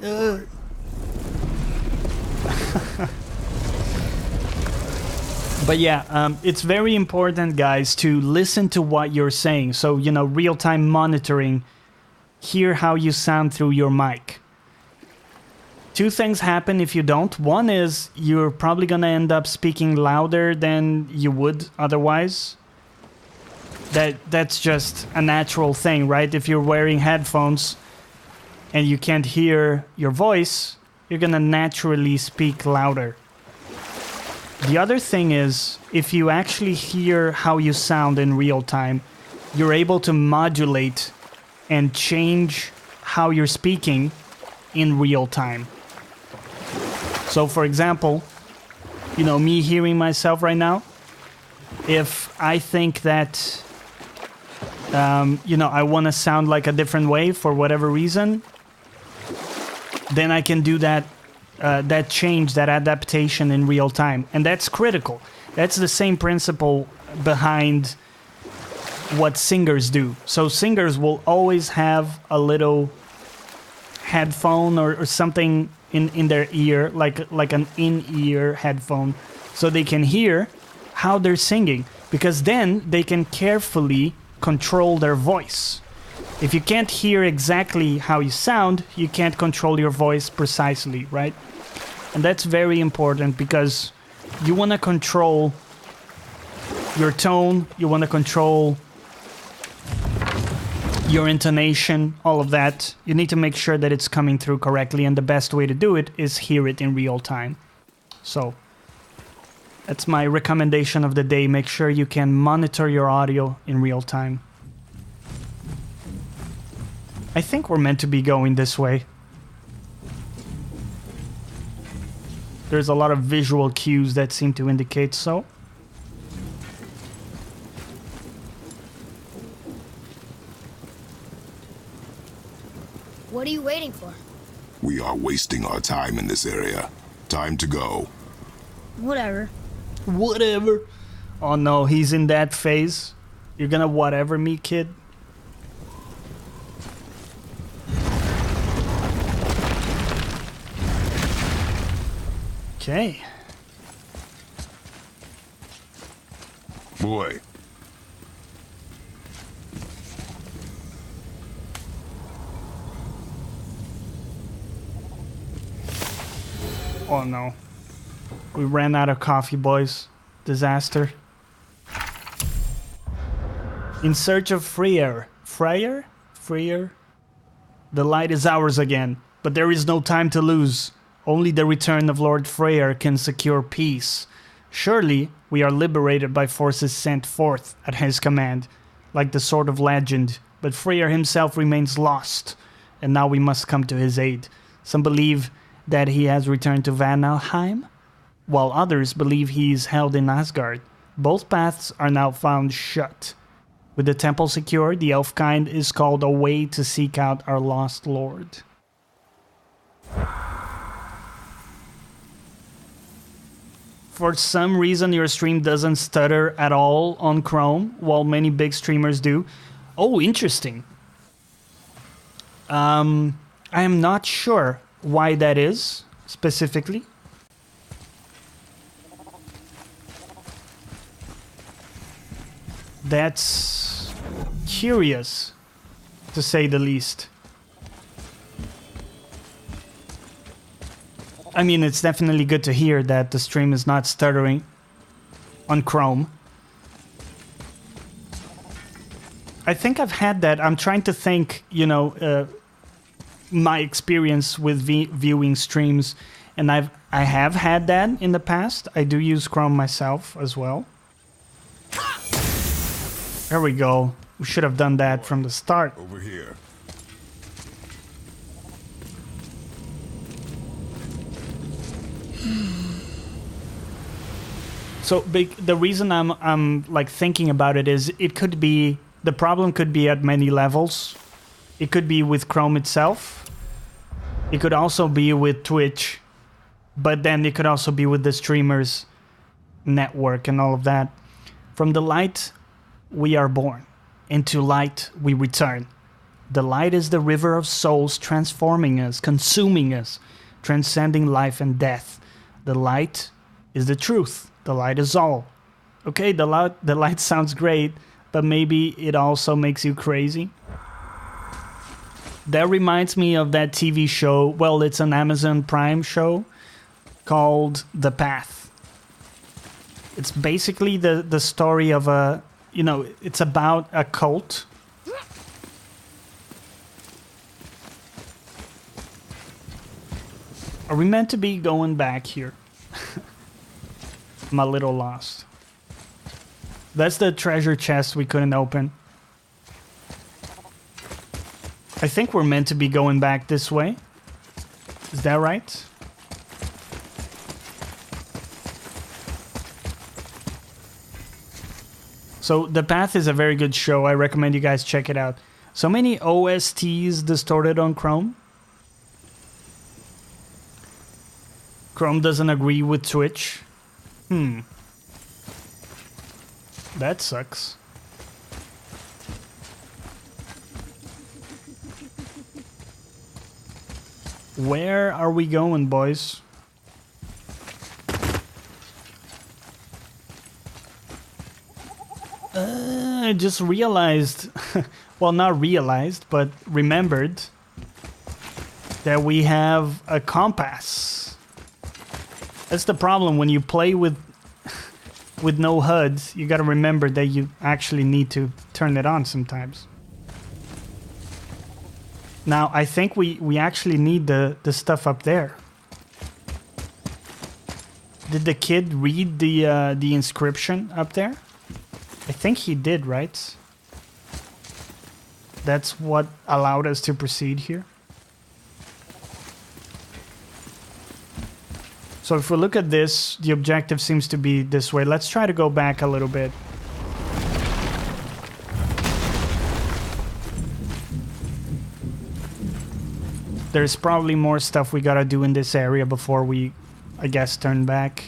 But yeah, it's very important, guys, to listen to what you're saying. So, you know, real-time monitoring, hear how you sound through your mic. Two things happen if you don't. One is you're probably going to end up speaking louder than you would otherwise. That's just a natural thing, right? If you're wearing headphones and you can't hear your voice, you're going to naturally speak louder. The other thing is, if you actually hear how you sound in real time, you're able to modulate and change how you're speaking in real time. So, for example, you know, me hearing myself right now, if I think that, you know, I want to sound like a different way for whatever reason, then I can do that. That change, that adaptation in real time. And that's critical. That's the same principle behind what singers do. So singers will always have a little headphone or something in their ear, like an in-ear headphone, so they can hear how they're singing, because then they can carefully control their voice. If you can't hear exactly how you sound, you can't control your voice precisely, right? And that's very important because you want to control your tone, you want to control your intonation, all of that. You need to make sure that it's coming through correctly, and the best way to do it is hear it in real time. So that's my recommendation of the day. Make sure you can monitor your audio in real time. I think we're meant to be going this way. There's a lot of visual cues that seem to indicate so. What are you waiting for? We are wasting our time in this area. Time to go. Whatever. Whatever. Oh no, he's in that phase. You're gonna whatever me, kid? Okay. Boy. Oh no. We ran out of coffee, boys. Disaster. In search of Freyr. Freyr? Freyr? The light is ours again, but there is no time to lose. Only the return of Lord Freyr can secure peace. Surely we are liberated by forces sent forth at his command, like the Sword of Legend, but Freyr himself remains lost, and now we must come to his aid. Some believe that he has returned to Vanalheim, while others believe he is held in Asgard. Both paths are now found shut. With the temple secured, the Elfkind is called away to seek out our lost lord. For some reason, your stream doesn't stutter at all on Chrome, while many big streamers do. Oh, interesting. I am not sure why that is, specifically. That's curious, to say the least. I mean, it's definitely good to hear that the stream is not stuttering on Chrome. I think I've had that. I'm trying to think, you know, my experience with viewing streams, and I have had that in the past. I do use Chrome myself as well. There we go. We should have done that from the start. Over here. So the reason I'm like thinking about it is it could be the problem could be at many levels. It could be with Chrome itself. It could also be with Twitch. But then it could also be with the streamers' network and all of that. From the light, we are born. Into light, we return. The light is the river of souls transforming us, consuming us, transcending life and death. The light is the truth. The light is all. Okay, the light sounds great, but maybe it also makes you crazy. That reminds me of that TV show. Well, it's an Amazon Prime show called The Path. It's basically the story of a, you know, it's about a cult. Are we meant to be going back here? I'm a little lost. That's the treasure chest we couldn't open. I think we're meant to be going back this way. Is that right? So The Path is a very good show. I recommend you guys check it out. So many OSTs distorted on Chrome. Chrome doesn't agree with Twitch. That sucks. Where are we going, boys? I just realized, well, not realized, but remembered that we have a compass. That's the problem when you play with no HUD. You gotta remember that you actually need to turn it on sometimes. Now, I think we actually need the stuff up there. Did the kid read the inscription up there? I think he did, right? That's what allowed us to proceed here. So if we look at this, the objective seems to be this way. Let's try to go back a little bit. There's probably more stuff we gotta do in this area before we, I guess, turn back.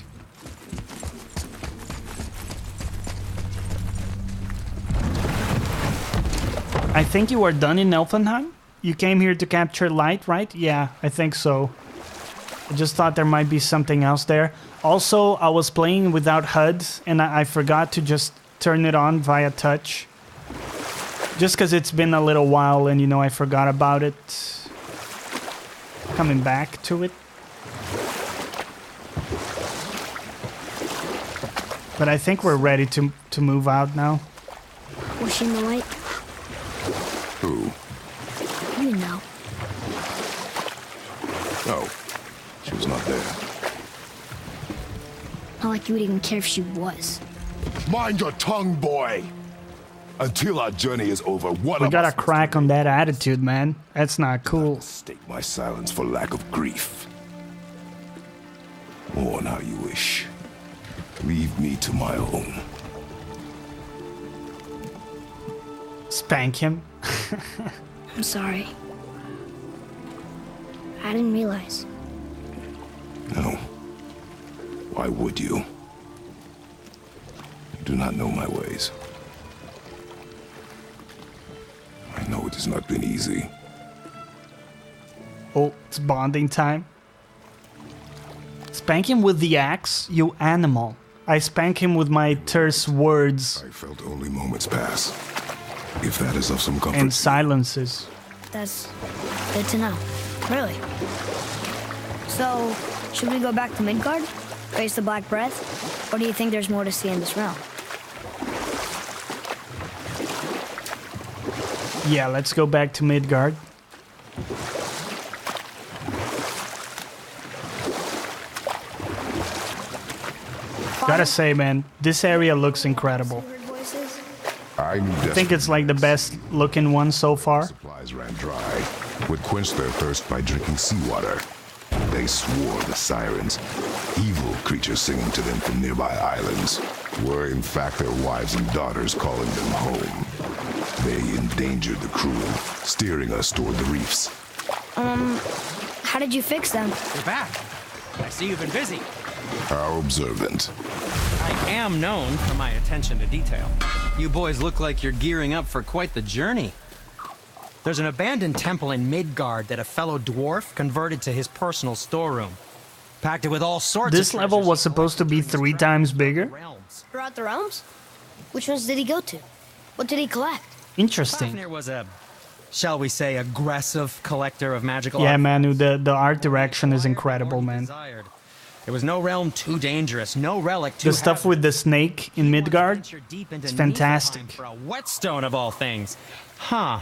I think you are done in Elfenheim? You came here to capture light, right? Yeah, I think so. I just thought there might be something else there. Also, I was playing without HUD, and I forgot to just turn it on via touch. Just because it's been a little while and, you know, I forgot about it. Coming back to it. But I think we're ready to move out now. Was she in the light? Who? You know. No, she was not there. Not like you would even care if she was. Mind your tongue, boy! Until our journey is over, what We got a crack on that attitude, man. That's not cool. Mistake my silence for lack of grief. Mourn how you wish. Leave me to my own. Spank him. I'm sorry. I didn't realize. No. Why would you? You do not know my ways. I know it has not been easy. Oh, it's bonding time. Spank him with the axe, you animal. I spank him with my terse words. I felt only moments pass. If that is of some comfort. And silences. That's good to know. Really. So, should we go back to Midgard? Face the Black Breath? Or do you think there's more to see in this realm? Yeah, let's go back to Midgard. Gotta say, man, this area looks incredible. I think it's like the best looking one so far. Supplies ran dry. Would quench their thirst by drinking seawater. They swore the sirens, evil creatures singing to them from nearby islands, were in fact their wives and daughters calling them home. They endangered the crew, steering us toward the reefs. How did you fix them? You're back. I see you've been busy. How observant. I am known for my attention to detail. You boys look like you're gearing up for quite the journey. There's an abandoned temple in Midgard that a fellow dwarf converted to his personal storeroom. Packed it with all sorts This of level treasures was supposed to be 3 times bigger. realms. Throughout the realms? Which ones did he go to? What did he collect? Interesting. Fafnir was a, shall we say, aggressive collector of magical Yeah, artifacts. Manu, the art direction is incredible, man. Desired. There was no realm too dangerous, no relic too The stuff with the snake in Midgard, it's fantastic. For a whetstone of all things. Huh.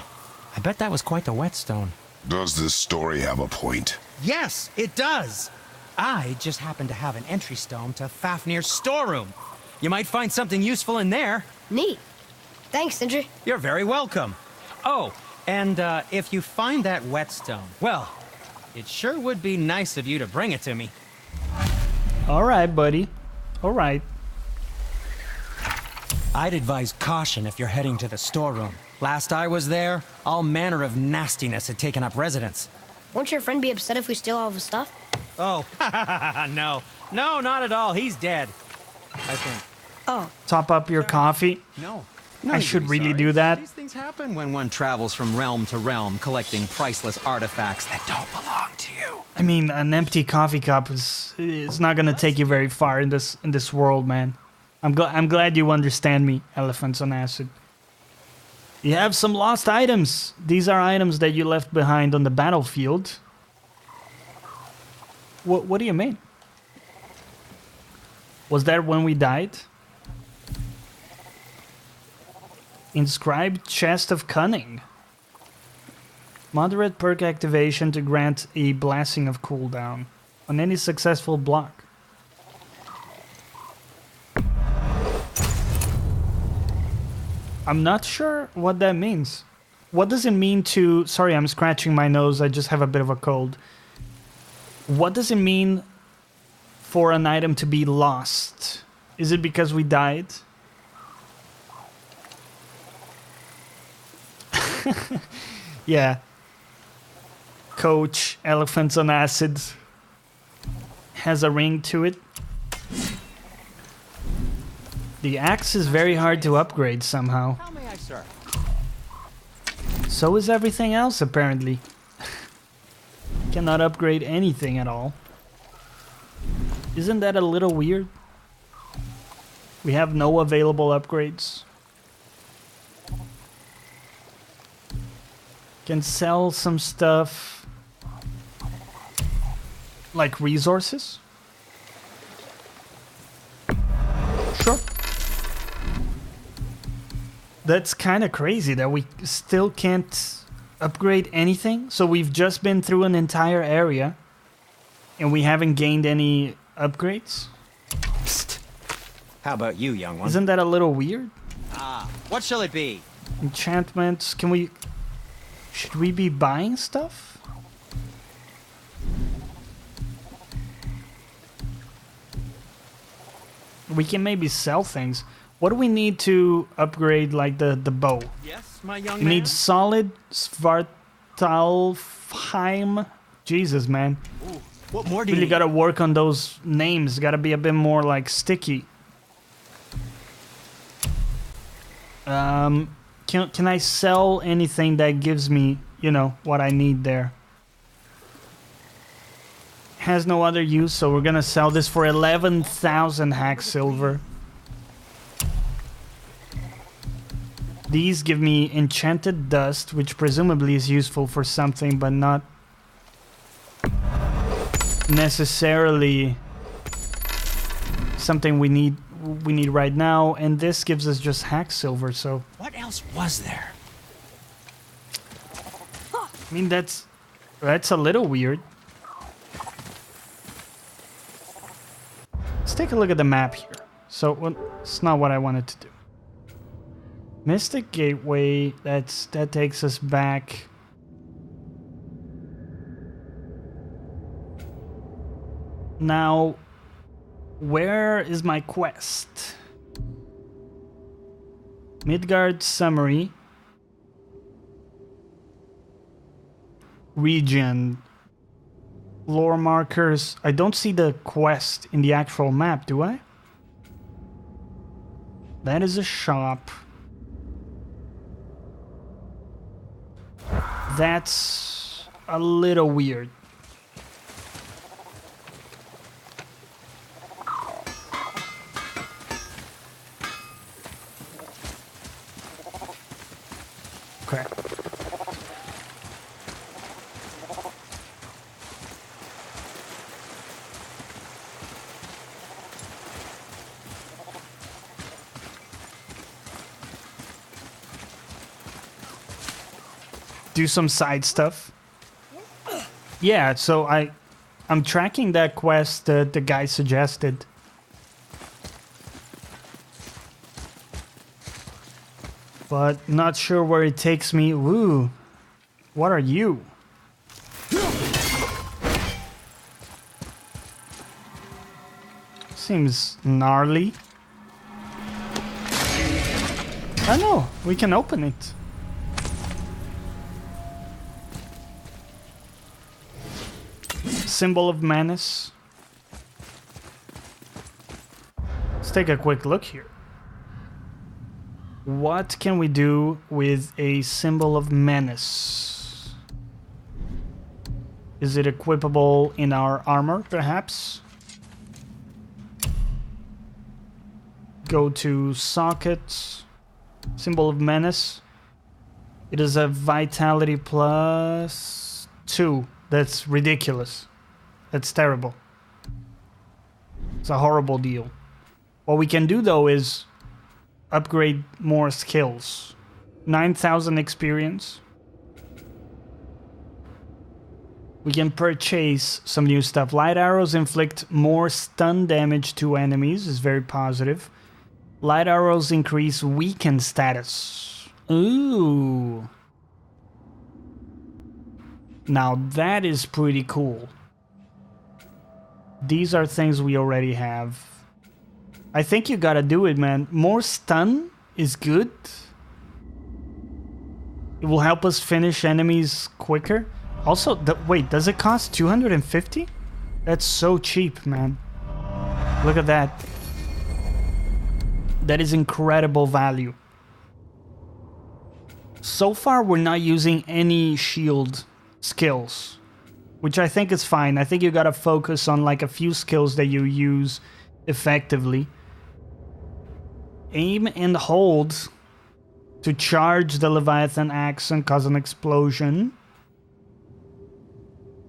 I bet that was quite the whetstone. Does this story have a point? Yes, it does. I just happen to have an entry stone to Fafnir's storeroom. You might find something useful in there. Neat. Thanks, Sindri. You're very welcome. Oh, and if you find that whetstone, well, it sure would be nice of you to bring it to me. All right, buddy. All right. I'd advise caution if you're heading to the storeroom. Last I was there, all manner of nastiness had taken up residence. Won't your friend be upset if we steal all of his stuff? Oh, no. No, not at all. He's dead. I think. Oh, Top up your coffee. No. I should really do that. These things happen when one travels from realm to realm, collecting priceless artifacts that don't belong to you. I mean, an empty coffee cup is not gonna take you very far in this world, man. I'm glad you understand me, Elephants on Acid. You have some lost items. These are items that you left behind on the battlefield. What do you mean? Was that when we died? Inscribed Chest of Cunning. Moderate perk activation to grant a blessing of cooldown on any successful block. I'm not sure what that means. What does it mean to... Sorry, I'm scratching my nose. I just have a bit of a cold. What does it mean for an item to be lost? Is it because we died? Yeah. Coach, Elephants on Acid has a ring to it. The axe is very hard to upgrade somehow. How may I serve? So is everything else, apparently. Cannot upgrade anything at all. Isn't that a little weird? We have no available upgrades. Can sell some stuff. Like resources? Sure. That's kind of crazy that we still can't upgrade anything. So we've just been through an entire area and we haven't gained any upgrades. Psst. How about you, young one? Isn't that a little weird? What shall it be? Enchantments. Can we... Should we be buying stuff? We can maybe sell things. What do we need to upgrade, like, the bow? Yes, my young We man? need solid Svartalfheim. Jesus, man. Ooh, what more do you Really need? gotta work on those names. Gotta be a bit more, like, sticky. Can I sell anything that gives me, you know, what I need there? Has no other use, so we're gonna sell this for 11,000 hack silver. These give me enchanted dust, which presumably is useful for something, but not necessarily something we need right now. And this gives us just hack silver, so What else was there? I mean that's a little weird. Let's take a look at the map here. So well, it's not what I wanted to do. Mystic Gateway, that takes us back. Now, where is my quest? Midgard summary. region. Lore markers. I don't see the quest in the actual map, do I? That is a shop. That's a little weird. Okay. Do some side stuff. Yeah, so I'm tracking that quest that the guy suggested. But not sure where it takes me. Woo. What are you? Seems gnarly. I know, we can open it. Symbol of menace. Let's take a quick look here. What can we do with a symbol of menace? Is it equipable in our armor, perhaps? Go to sockets. Symbol of menace. It is a vitality plus 2. That's ridiculous. That's terrible. It's a horrible deal. What we can do though is upgrade more skills. 9,000 experience. We can purchase some new stuff. Light arrows inflict more stun damage to enemies. Is very positive. Light arrows increase weaken status. Ooh. Now that is pretty cool. These are things we already have. I think you gotta do it, man. More stun is good. It will help us finish enemies quicker. Also, wait, does it cost 250? That's so cheap, man. Look at that. That is incredible value. So far, we're not using any shield skills, which I think is fine. I think you gotta focus on like a few skills that you use effectively. Aim and hold to charge the Leviathan axe and cause an explosion.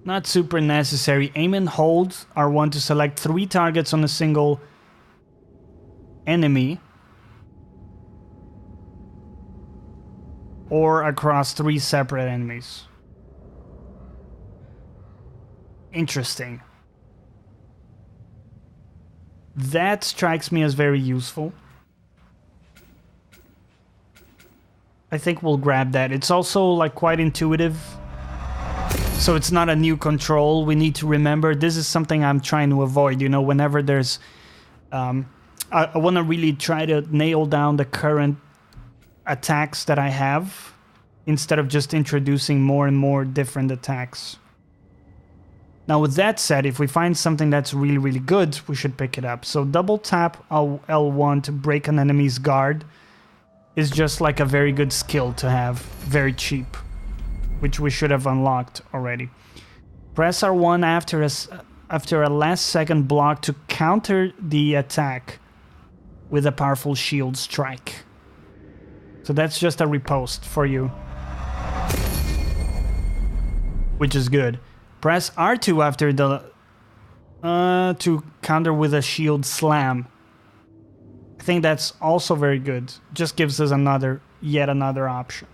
Not super necessary. Aim and hold are one to select 3 targets on a single enemy or across 3 separate enemies. Interesting. That strikes me as very useful. I think we'll grab that. It's also like quite intuitive. So it's not a new control. We need to remember this is something I'm trying to avoid. You know, whenever there's... I want to really try to nail down the current attacks that I have instead of just introducing more and more different attacks. Now with that said, if we find something that's really, really good, we should pick it up. So double tap L1 to break an enemy's guard is just like a very good skill to have. Very cheap. Which we should have unlocked already. Press R1 after a last second block to counter the attack with a powerful shield strike. So that's just a riposte for you. Which is good. Press R2 after the... to counter with a shield slam. I think that's also very good. Just gives us yet another option.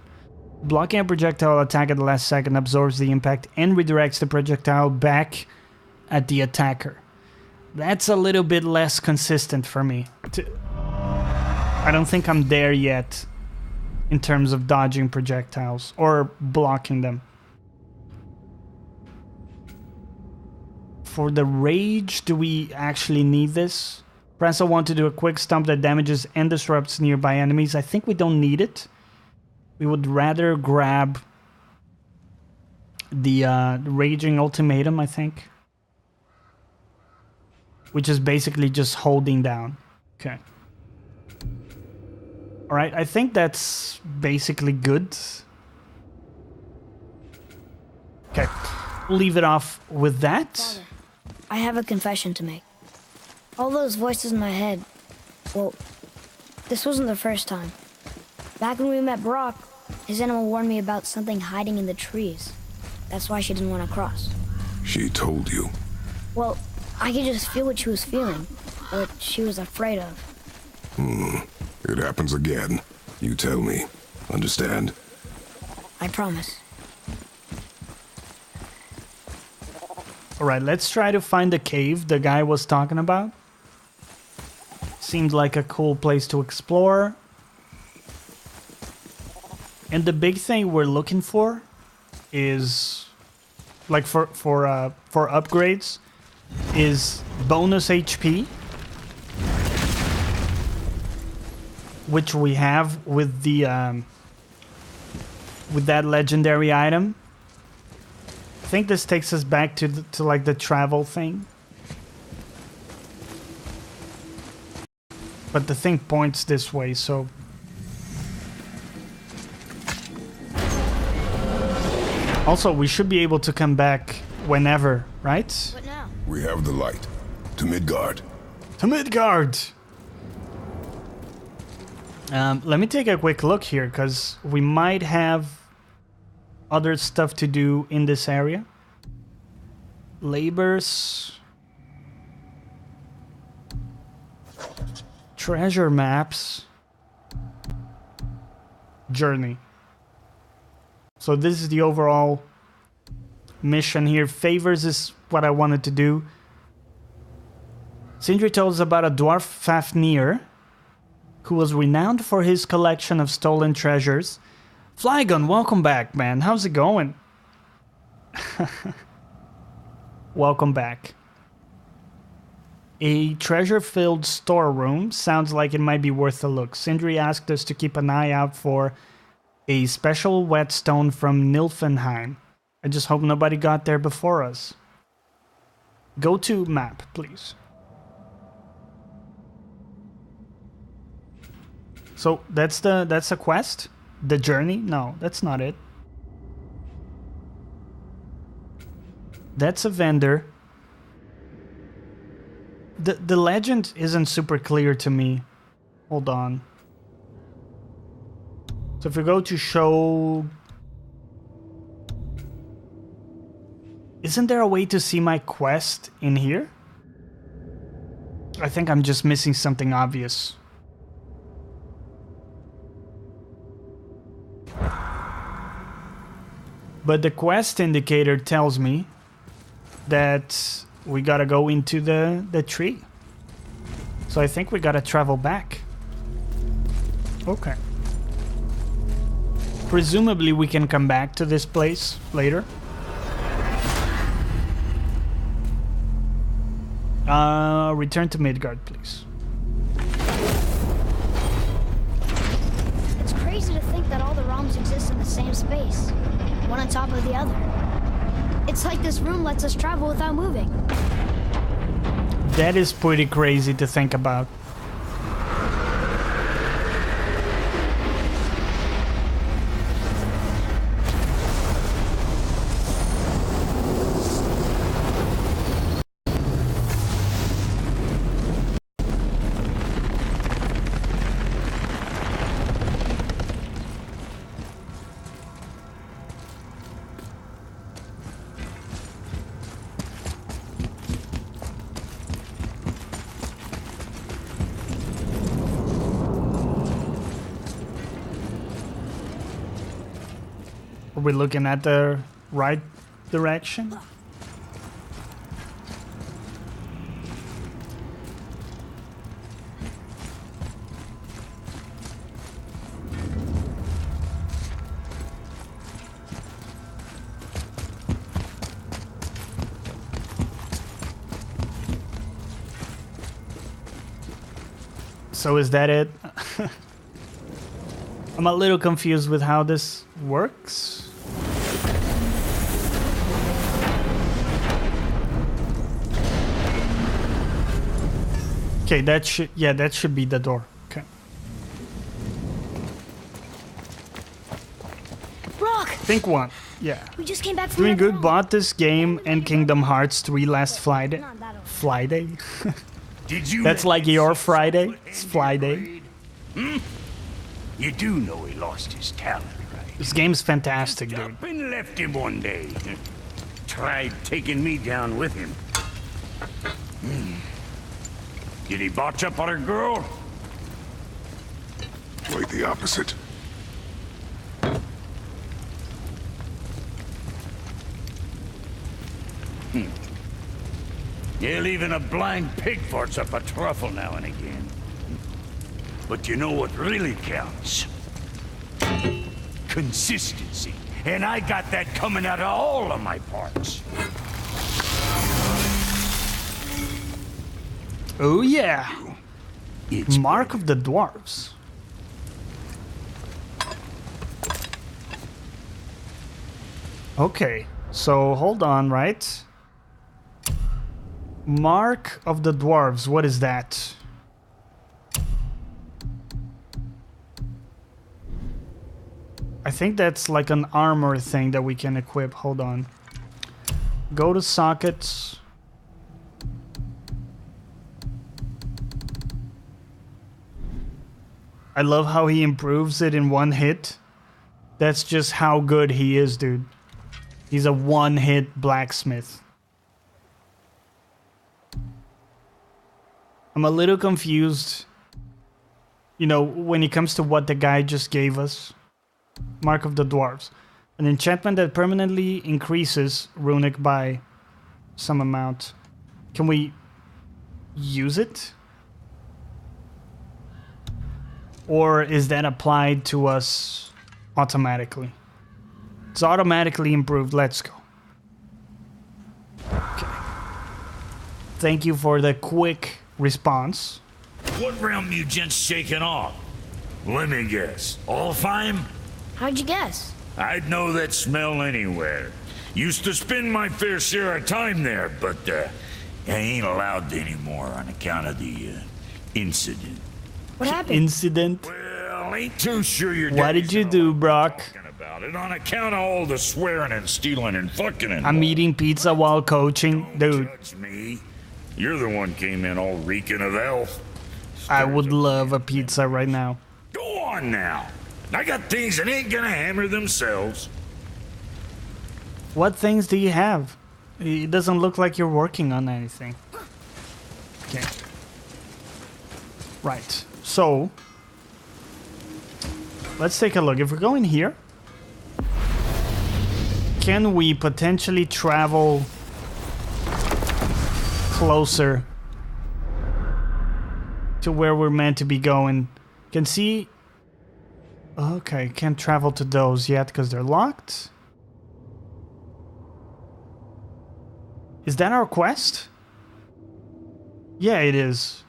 Blocking a projectile attack at the last second absorbs the impact and redirects the projectile back at the attacker. That's a little bit less consistent for me. I don't think I'm there yet in terms of dodging projectiles or blocking them. For the rage, do we actually need this? Press L1 to do a quick stomp that damages and disrupts nearby enemies. I think we don't need it. We would rather grab the Raging Ultimatum, I think. Which is basically just holding down. Okay. Alright, I think that's basically good. Okay, leave it off with that. Father, I have a confession to make. All those voices in my head, well, this wasn't the first time. Back when we met Brock, his animal warned me about something hiding in the trees. That's why she didn't want to cross. She told you. Well, I could just feel what she was feeling, what she was afraid of. It happens again. You tell me. Understand? I promise. Alright, let's try to find the cave the guy was talking about. Seems like a cool place to explore. And the big thing we're looking for is, like for upgrades, is bonus HP, which we have with the with that legendary item. I think this takes us back to like the travel thing. But the thing points this way, so... Also, we should be able to come back whenever, right? What now? We have the light. To Midgard. To Midgard! Let me take a quick look here, because we might have other stuff to do in this area. Labors. Treasure maps. Journey. So this is the overall mission here. Favors is what I wanted to do. Sindri told us about a dwarf Fafnir who was renowned for his collection of stolen treasures. Flygon, welcome back, man. How's it going? Welcome back. A treasure-filled storeroom. Sounds like it might be worth a look. Sindri asked us to keep an eye out for a special whetstone from Nilfenheim. I just hope nobody got there before us. Go to map, please. So that's a quest? The journey? No, that's not it. That's a vendor. The legend isn't super clear to me. Hold on. So if we go to show... Isn't there a way to see my quest in here? I think I'm just missing something obvious. But the quest indicator tells me that we gotta go into the tree. So I think we gotta travel back. Okay. Presumably we can come back to this place later. Return to Midgard, please. It's crazy to think that all the realms exist in the same space, one on top of the other. It's like this room lets us travel without moving. That is pretty crazy to think about. Are we looking at the right direction? So is that it? I'm a little confused with how this works. Okay, that should be the door. Okay. Brock! Think one. Yeah. We just came back from Doing another good. round. Bought this game and Kingdom Hearts 3 last Friday. Not that old. Friday? Did you That's let like this your son Friday? of a It's hand Friday. you raid? You do know he lost his talent, right? This game's fantastic, dude. Up and left him one day. Tried taking me down with him. Did he botch up on her girl? Quite the opposite. Yeah, even a blind pig farts up a truffle now and again. But you know what really counts? Consistency. And I got that coming out of all of my parts. Oh yeah. It's Mark of the Dwarves. Okay, so hold on, right? Mark of the Dwarves, what is that? I think that's like an armor thing that we can equip. Hold on. Go to sockets. I love how he improves it in one hit. That's just how good he is, dude. He's a one-hit blacksmith. I'm a little confused, you know, when it comes to what the guy just gave us. Mark of the Dwarves. An enchantment that permanently increases runic by some amount. Can we use it? Or is that applied to us automatically? It's automatically improved. Let's go. Okay. Thank you for the quick response. What realm you gents shaking off? Let me guess. Alfheim? How'd you guess? I'd know that smell anywhere. Used to spend my fair share of time there, but I ain't allowed to anymore on account of the incident. What happened? Incident? Well, ain't too sure your What did you do, Brock? talking about it on account of all the swearing and stealing and fucking and I'm eating pizza while coaching. Dude, touch me. You're the one came in all reeking of elf. I would love a pizza right now. Go on now. I got things that ain't gonna hammer themselves. What things do you have? It doesn't look like you're working on anything. Okay. Right. So, let's take a look. If we're going here, can we potentially travel closer to where we're meant to be going? Can see... Okay, can't travel to those yet because they're locked. Is that our quest? Yeah, it is.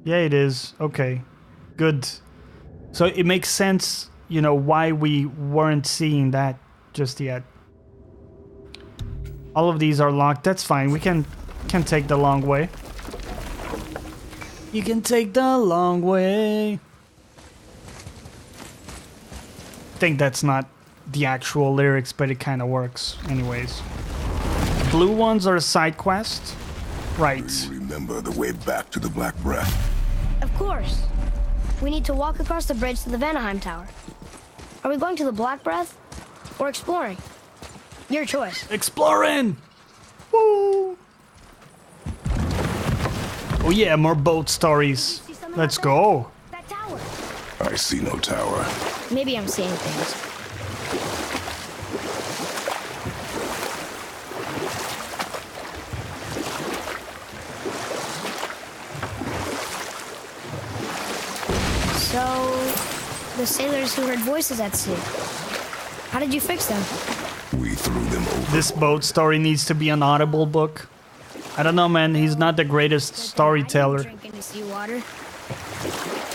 Yeah, it is. Okay. Good. So it makes sense, you know, why we weren't seeing that just yet. All of these are locked. That's fine. We can take the long way. You can take the long way. I think that's not the actual lyrics, but it kind of works anyways. Blue ones are a side quest. Right. Do you remember the way back to the Black Breath? Of course. We need to walk across the bridge to the Vanaheim Tower. Are we going to the Black Breath or exploring? Your choice. Exploring! Woo! Oh yeah, more boat stories. Let's go. That tower. I see no tower. Maybe I'm seeing things. So, the sailors who heard voices at sea. How did you fix them? We threw them over. This boat story needs to be an Audible book. I don't know, man. He's not the greatest storyteller. Drink any seawater.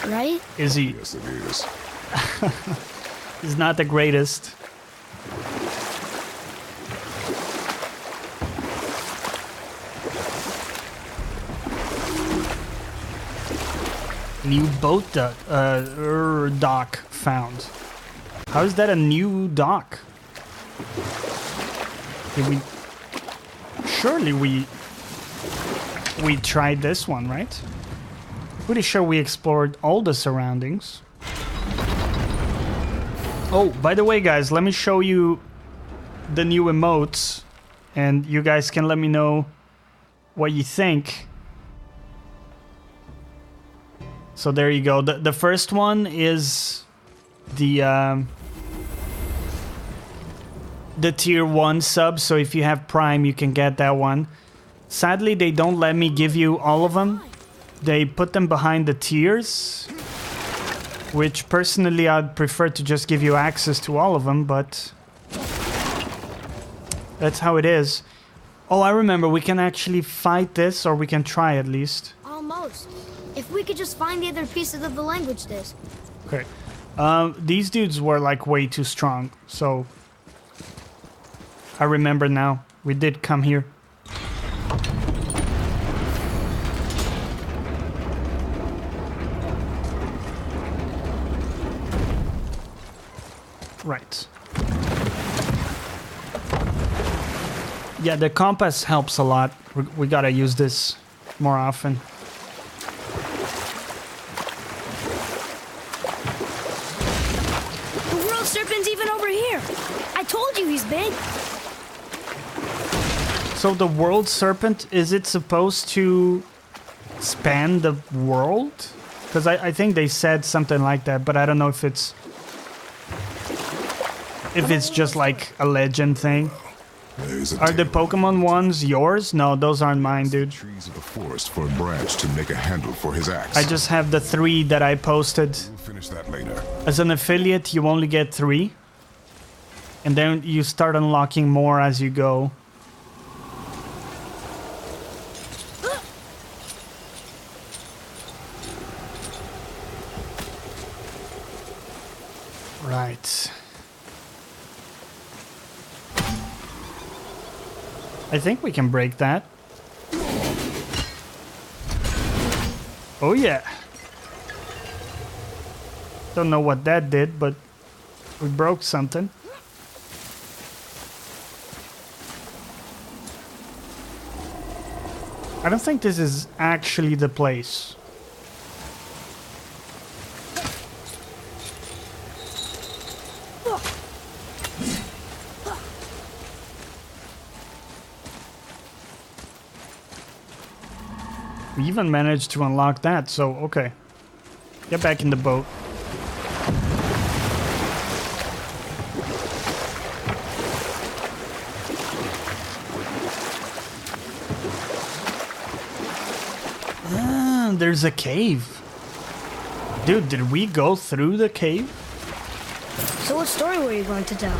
Right? Is he? Yes, it is. He's not the greatest. New boat dock found. How is that a new dock? Did we... Surely we tried this one, right? Pretty sure we explored all the surroundings. Oh, by the way, guys, let me show you the new emotes, and you guys can let me know what you think. So there you go. The first one is the tier 1 sub, so if you have Prime, you can get that one. Sadly, they don't let me give you all of them. They put them behind the tiers, which personally I'd prefer to just give you access to all of them, but that's how it is. Oh, I remember, we can actually fight this, or we can try at least. Almost. If we could just find the other pieces of the language disc. Okay. These dudes were like way too strong, so I remember now. We did come here. Right. Yeah, the compass helps a lot. We gotta use this more often. The world serpent's even over here. I told you he's big. So the world serpent, is it supposed to span the world? Because I think they said something like that, but I don't know if it's just like a legend thing. Are the Pokemon ones yours? No, those aren't mine, dude. Trees of the forest for a branch to make a handle for his axe. I just have the 3 that I posted. We'll finish that later. As an affiliate, you only get 3. And then you start unlocking more as you go. Right. I think we can break that. Oh yeah. Don't know what that did, but we broke something. I don't think this is actually the place. We even managed to unlock that, so okay. Get back in the boat. Ah, there's a cave. Dude, did we go through the cave? So what story were you going to tell?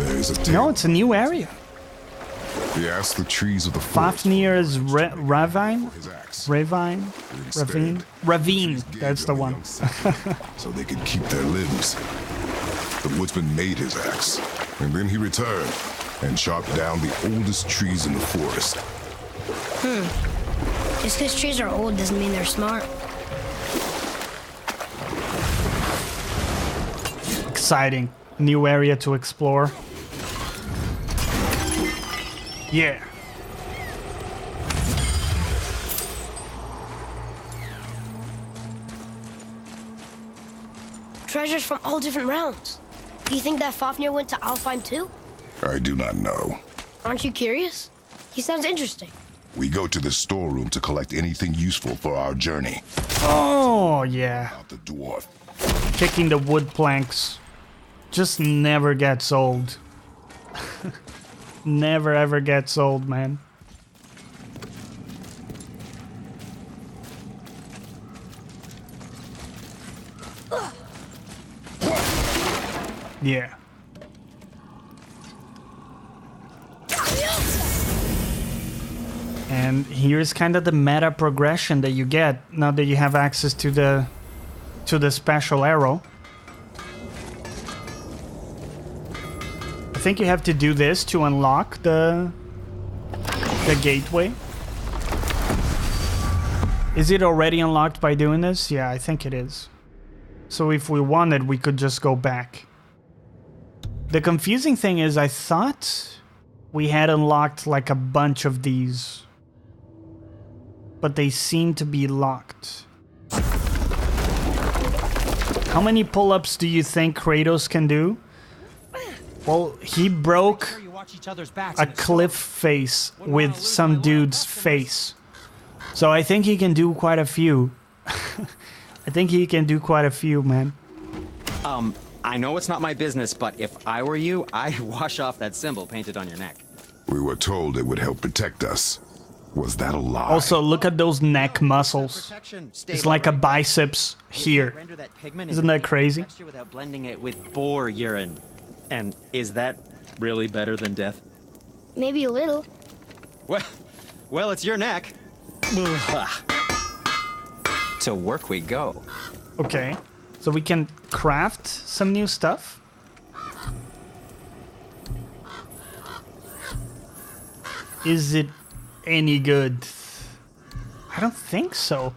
There's a tale. No, it's a new area. He asked the trees of the forest Fafnir's Ravine? for his axe. Ravine? Instead, Ravine? Ravine, just gave that's the them a one. young son, so they could keep their limbs. The woodsman made his axe, and then he returned and chopped down the oldest trees in the forest. Just because trees are old doesn't mean they're smart. Exciting. New area to explore. Yeah. Treasures from all different realms. Do you think that Fafnir went to Alfheim too? I do not know. Aren't you curious? He sounds interesting. We go to the storeroom to collect anything useful for our journey. Oh, yeah. About the dwarf. Kicking the wood planks just never gets old. Never ever gets old, man. Yeah. And here's kind of the meta progression that you get now that you have access to the special arrow. I think you have to do this to unlock the gateway. Is it already unlocked by doing this? Yeah, I think it is. So if we wanted, we could just go back. The confusing thing is I thought we had unlocked like a bunch of these, but they seem to be locked. How many pull-ups do you think Kratos can do? Well, he broke a cliff face with some dude's face. So I think he can do quite a few. I think he can do quite a few, man. I know it's not my business, but if I were you, I'd wash off that symbol painted on your neck. We were told it would help protect us. Was that a lie? Also, look at those neck muscles. It's like a biceps here. Isn't that crazy? Without blending it with boar urine. And is that really better than death? Maybe a little. Well, it's your neck. To work we go. Okay, so we can craft some new stuff. Is it any good? I don't think so.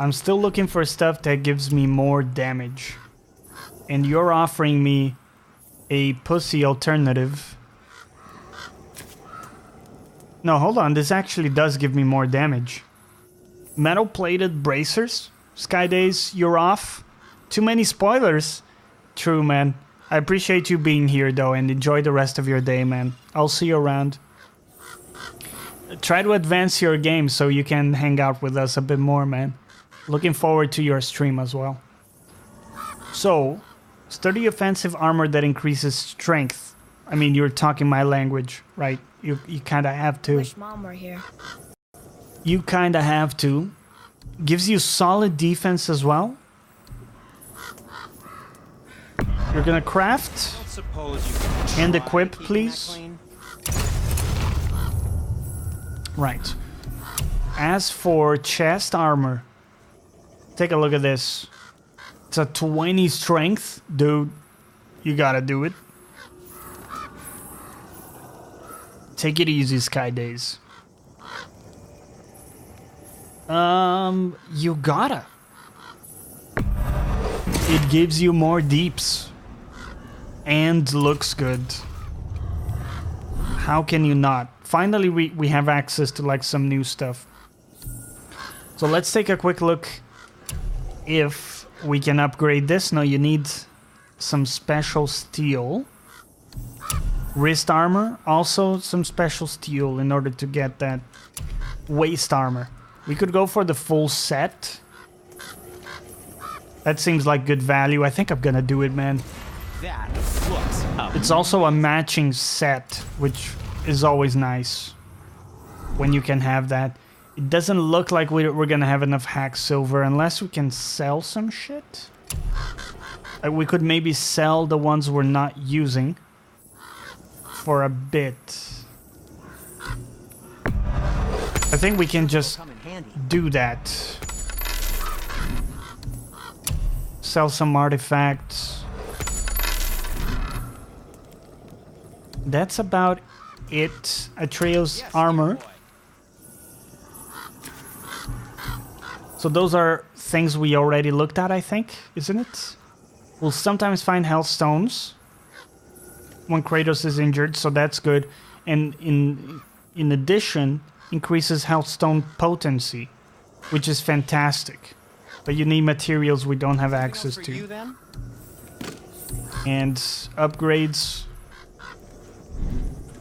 I'm still looking for stuff that gives me more damage. And you're offering me a pussy alternative. No, hold on. This actually does give me more damage. Metal plated bracers? Skydays, you're off. Too many spoilers. True, man. I appreciate you being here, though, and enjoy the rest of your day, man. I'll see you around. Try to advance your game so you can hang out with us a bit more, man. Looking forward to your stream as well. So, sturdy offensive armor that increases strength. I mean, you're talking my language, right? You kind of have to. Wish Mom were here. You kind of have to. Gives you solid defense as well. You're gonna craft and equip, please. Right. As for chest armor, take a look at this. It's a 20 strength. Dude, you gotta do it. Take it easy, Skydays. You gotta. It gives you more deeps. And looks good. How can you not? Finally, we have access to like some new stuff. So let's take a quick look if we can upgrade this. No, you need some special steel. Wrist armor, also some special steel in order to get that waist armor. We could go for the full set. That seems like good value. I think I'm gonna do it, man. That looks It's also a matching set, which is always nice when you can have that. It doesn't look like we're gonna have enough hack silver unless we can sell some shit. Like we could maybe sell the ones we're not using for a bit. I think we can just do that. Sell some artifacts. That's about it. Atreus armor. So those are things we already looked at, I think, isn't it? We'll sometimes find health stones when Kratos is injured, so that's good. And in addition, increases health stone potency, which is fantastic. But you need materials we don't have access to. And upgrades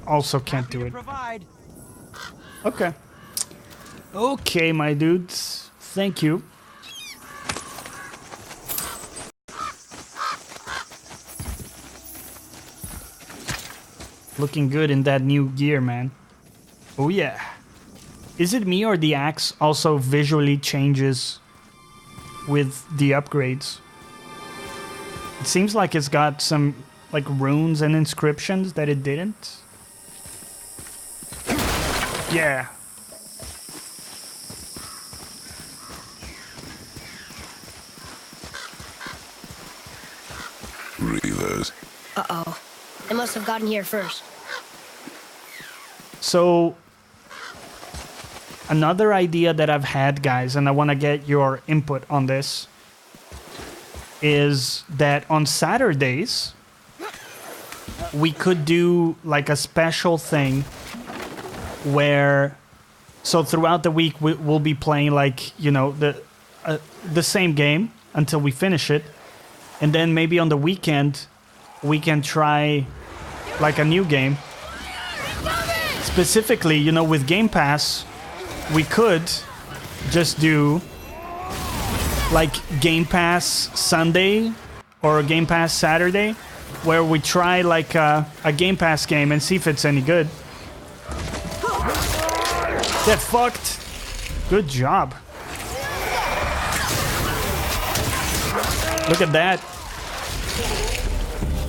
also can't do it. Okay. Okay, my dudes. Thank you. Looking good in that new gear, man. Oh yeah. Is it me or the axe also visually changes with the upgrades? It seems like it's got some like runes and inscriptions that it didn't. Yeah. Reavers. Uh-oh. They must have gotten here first. So, another idea that I've had, guys, and I want to get your input on this, is that on Saturdays, we could do like a special thing where, so throughout the week, we'll be playing like, you know, the same game until we finish it. And then maybe on the weekend, we can try like a new game. Specifically, you know, with Game Pass, we could just do like Game Pass Sunday or Game Pass Saturday, where we try like a Game Pass game and see if it's any good. Get fucked. Good job. Look at that.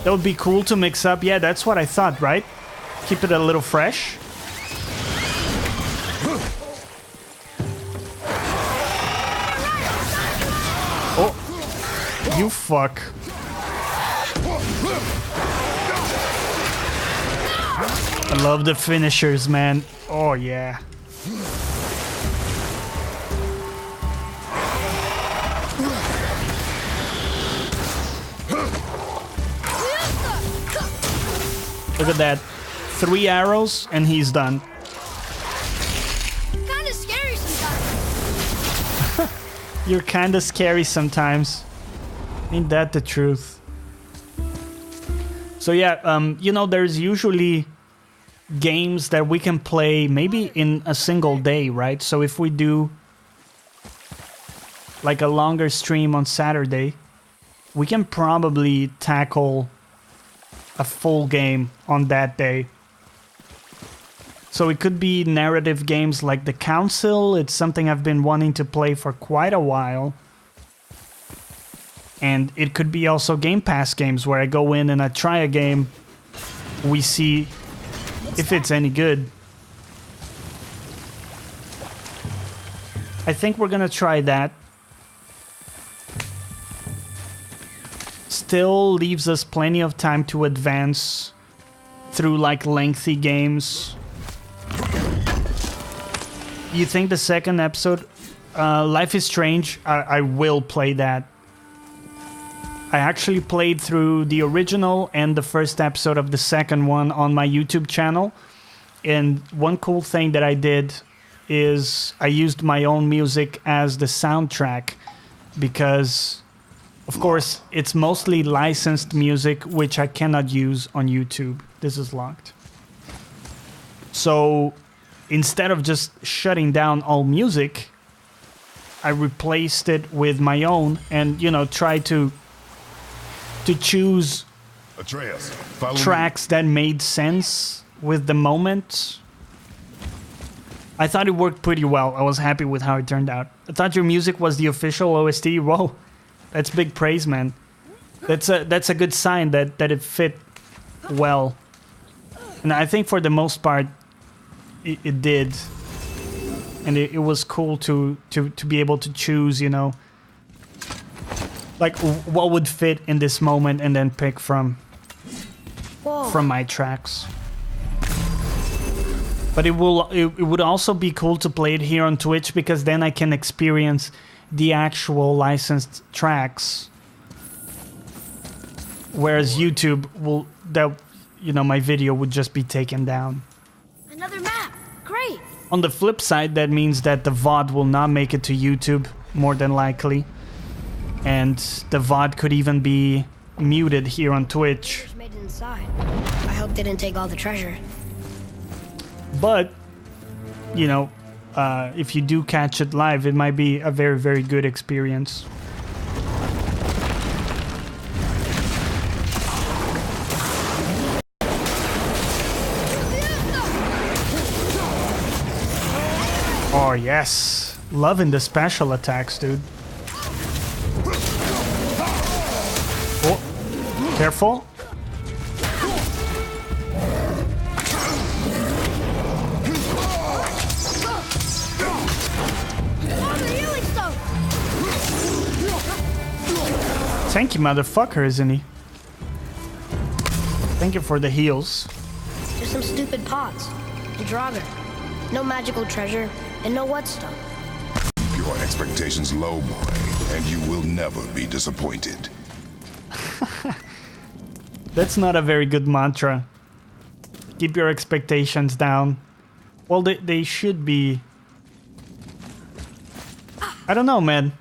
That would be cool to mix up. Yeah, that's what I thought, right? Keep it a little fresh. Oh, you fuck. I love the finishers, man. Oh, yeah. Look at that. 3 arrows and he's done. Kinda scary sometimes. You're kinda scary sometimes. Ain't that the truth? So yeah, you know, there's usually games that we can play maybe in a single day, right? So if we do like a longer stream on Saturday, we can probably tackle a full game on that day. So it could be narrative games like The Council. It's something I've been wanting to play for quite a while. And it could be also Game Pass games where I go in and I try a game. We see if it's any good. I think we're gonna try that. Still leaves us plenty of time to advance through like lengthy games. You think the second episode, Life is Strange, I will play that. I actually played through the original and the first episode of the second one on my YouTube channel. And one cool thing that I did is I used my own music as the soundtrack because, of course, it's mostly licensed music, which I cannot use on YouTube. This is locked. So instead of just shutting down all music, I replaced it with my own and, you know, try to choose Atreus, follow tracks that made sense with the moment. I thought it worked pretty well. I was happy with how it turned out. I thought your music was the official OST. Whoa, that's big praise, man. That's a good sign that it fit well. And I think for the most part, it did. And it was cool to be able to choose, you know, like what would fit in this moment and then pick from my tracks. But it would also be cool to play it here on Twitch because then I can experience the actual licensed tracks. Whereas YouTube will, that, you know, my video would just be taken down. Another map. Great. On the flip side, that means that the VOD will not make it to YouTube, more than likely. And the VOD could even be muted here on Twitch. Made it inside. I hope they didn't take all the treasure. But, you know, if you do catch it live, it might be a very, very good experience. Oh, yes. Loving the special attacks, dude. Oh, careful. Thank you, motherfucker, isn't he? Thank you for the heals. Just some stupid pots. And Draugr. No magical treasure. and know what stuff. Keep your expectations low, boy, and you will never be disappointed. That's not a very good mantra. Keep your expectations down. Well, they should be... I don't know, man.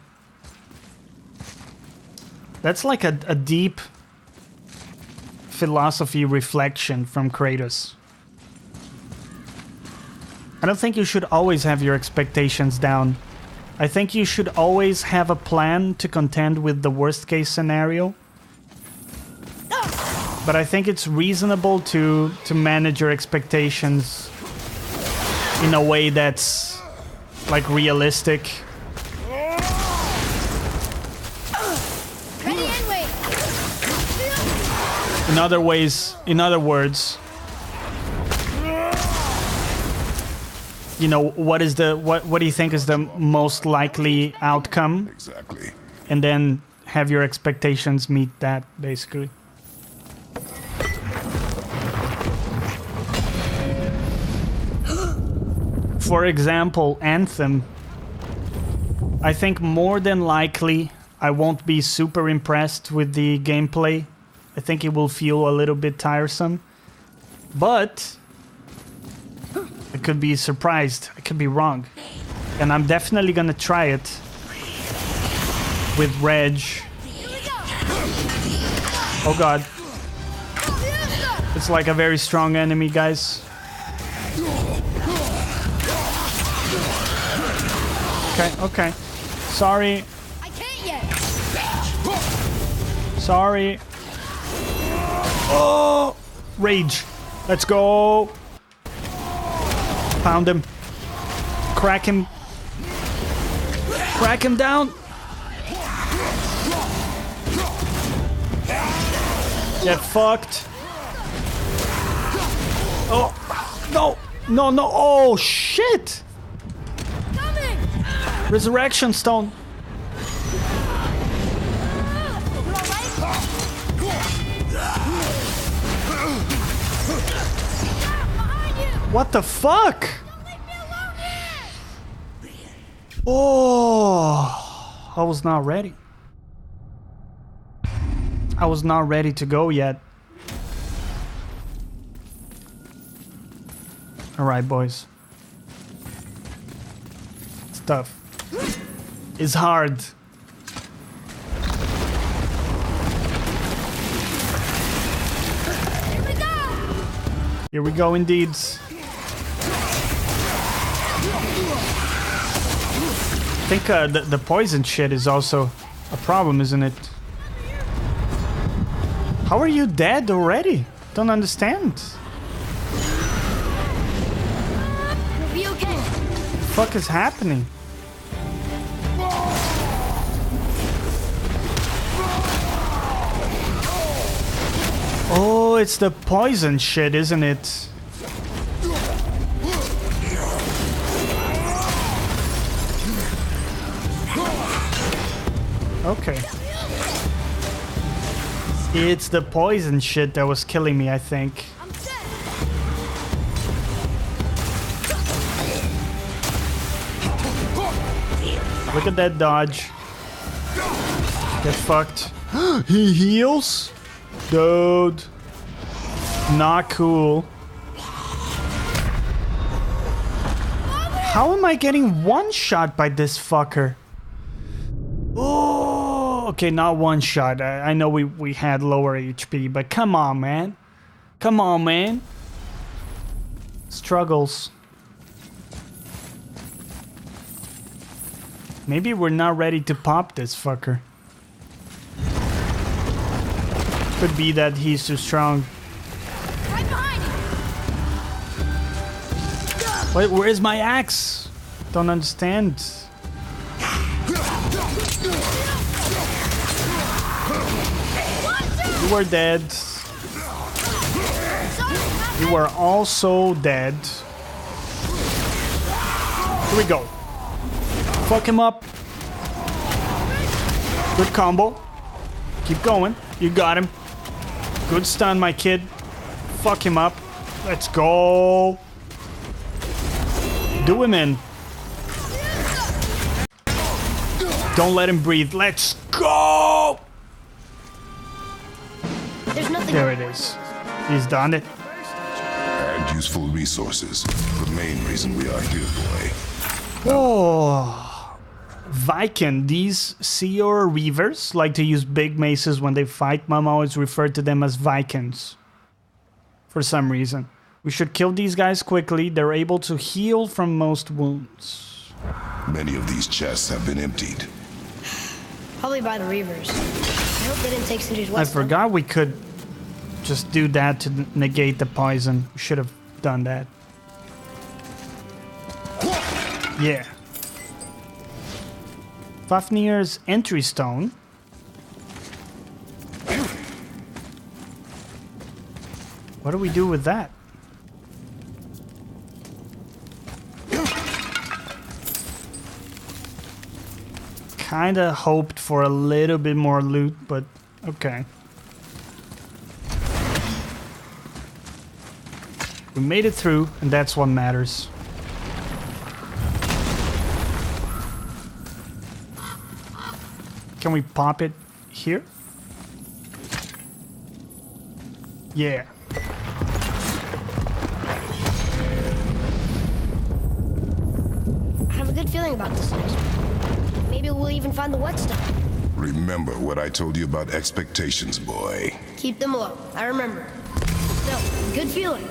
That's like a deep philosophy reflection from Kratos. I don't think you should always have your expectations down. I think you should always have a plan to contend with the worst case scenario. But I think it's reasonable to manage your expectations in a way that's like realistic. Ready and wait. In other words, you know, what do you think is the most likely outcome? Exactly. And then have your expectations meet that, basically. For example, Anthem. I think more than likely I won't be super impressed with the gameplay. I think it will feel a little bit tiresome. But I could be surprised. I could be wrong. And I'm definitely gonna try it with Reg. Oh god. It's like a very strong enemy, guys. Okay. Sorry. I can't yet. Sorry. Oh! Rage. Let's go. Pound him. Crack him. Crack him down. Get fucked. Oh. No. No. Oh, shit. Resurrection stone. What the fuck? Oh, I was not ready. I was not ready to go yet. All right, boys. Stuff is hard. Here we go, indeed. I think the poison shit is also a problem, isn't it? How are you dead already? Don't understand. You'll be okay. What the fuck is happening? Oh, it's the poison shit, isn't it? Okay. It's the poison shit that was killing me, I think. Look at that dodge. Get fucked. He heals? Dude. Not cool. How am I getting one shot by this fucker? Oh, okay, not one shot. I know we had lower HP, but come on, man. Come on, man. Struggles. Maybe we're not ready to pop this fucker. Could be that he's too strong. Right behind you. Wait, where's my axe? Don't understand. You were dead. You were also dead. Here we go. Fuck him up. Good combo. Keep going. You got him. Good stun, my kid. Fuck him up. Let's go. Do him in. Don't let him breathe. Let's go! There's nothing. There it is. He's done it. And useful resources. The main reason we are here, boy. Oh, Viking. These Sea or Reavers like to use big maces when they fight. Mom always referred to them as Vikings. For some reason. We should kill these guys quickly. They're able to heal from most wounds. Many of these chests have been emptied. Probably by the Reavers. I hope they didn't take Sudi's I West. forgot we could just do that to negate the poison. We should have done that. Yeah. Fafnir's entry stone. What do we do with that? Kinda hoped for a little bit more loot, but okay. We made it through, and that's what matters. Can we pop it here? Yeah. I have a good feeling about this next one. Maybe we'll even find the whetstone. Remember what I told you about expectations, boy. Keep them low. I remember. Still, good feeling.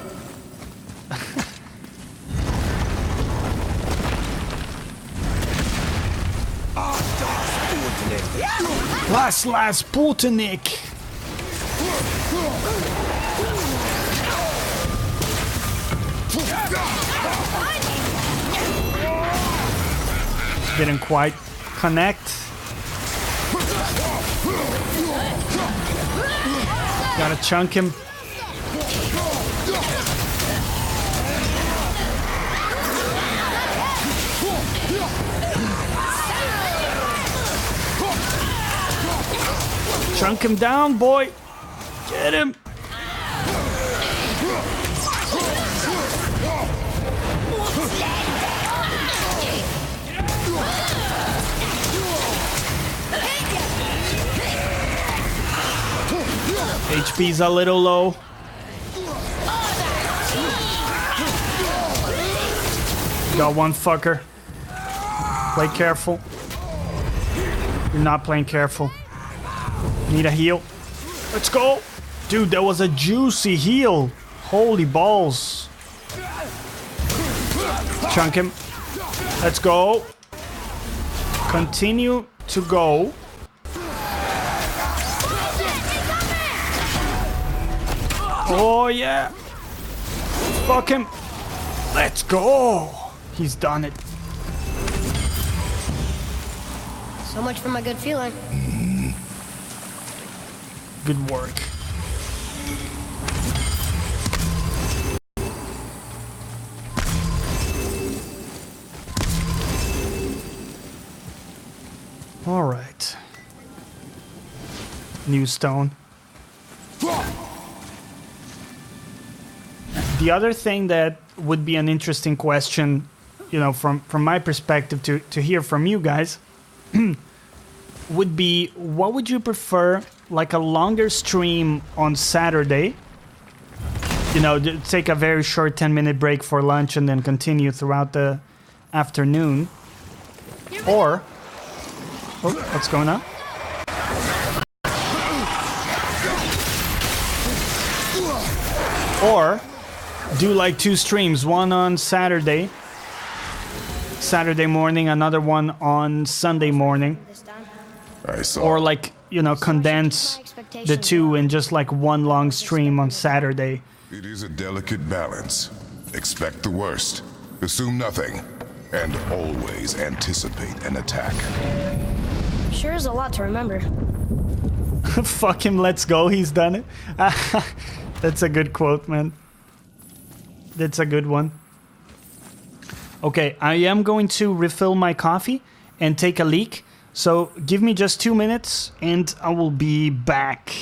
Last Sputnik. Didn't quite connect. Gotta chunk him. Chunk him down, boy. Get him. HP's a little low. Got one fucker. Play careful. You're not playing careful. Need a heal. Let's go. Dude, that was a juicy heal. Holy balls. Chunk him. Let's go. Continue to go. Oh, yeah. Fuck him. Let's go. He's done it. So much for my good feeling. Good work. All right. New stone. The other thing that would be an interesting question, you know, from my perspective to hear from you guys would be, what would you prefer, like a longer stream on Saturday, you know, take a very short 10-minute break for lunch and then continue throughout the afternoon, or what's going on? Or do like two streams, one on Saturday morning, another one on Sunday morning. I saw. Or like, you know, condense the two in just like one long stream on Saturday. It is a delicate balance. Expect the worst, assume nothing, and always anticipate an attack. Sure is a lot to remember. Fuck him, let's go, he's done it. That's a good quote, man. That's a good one. Okay, I am going to refill my coffee and take a leak. So give me just 2 minutes and I will be back.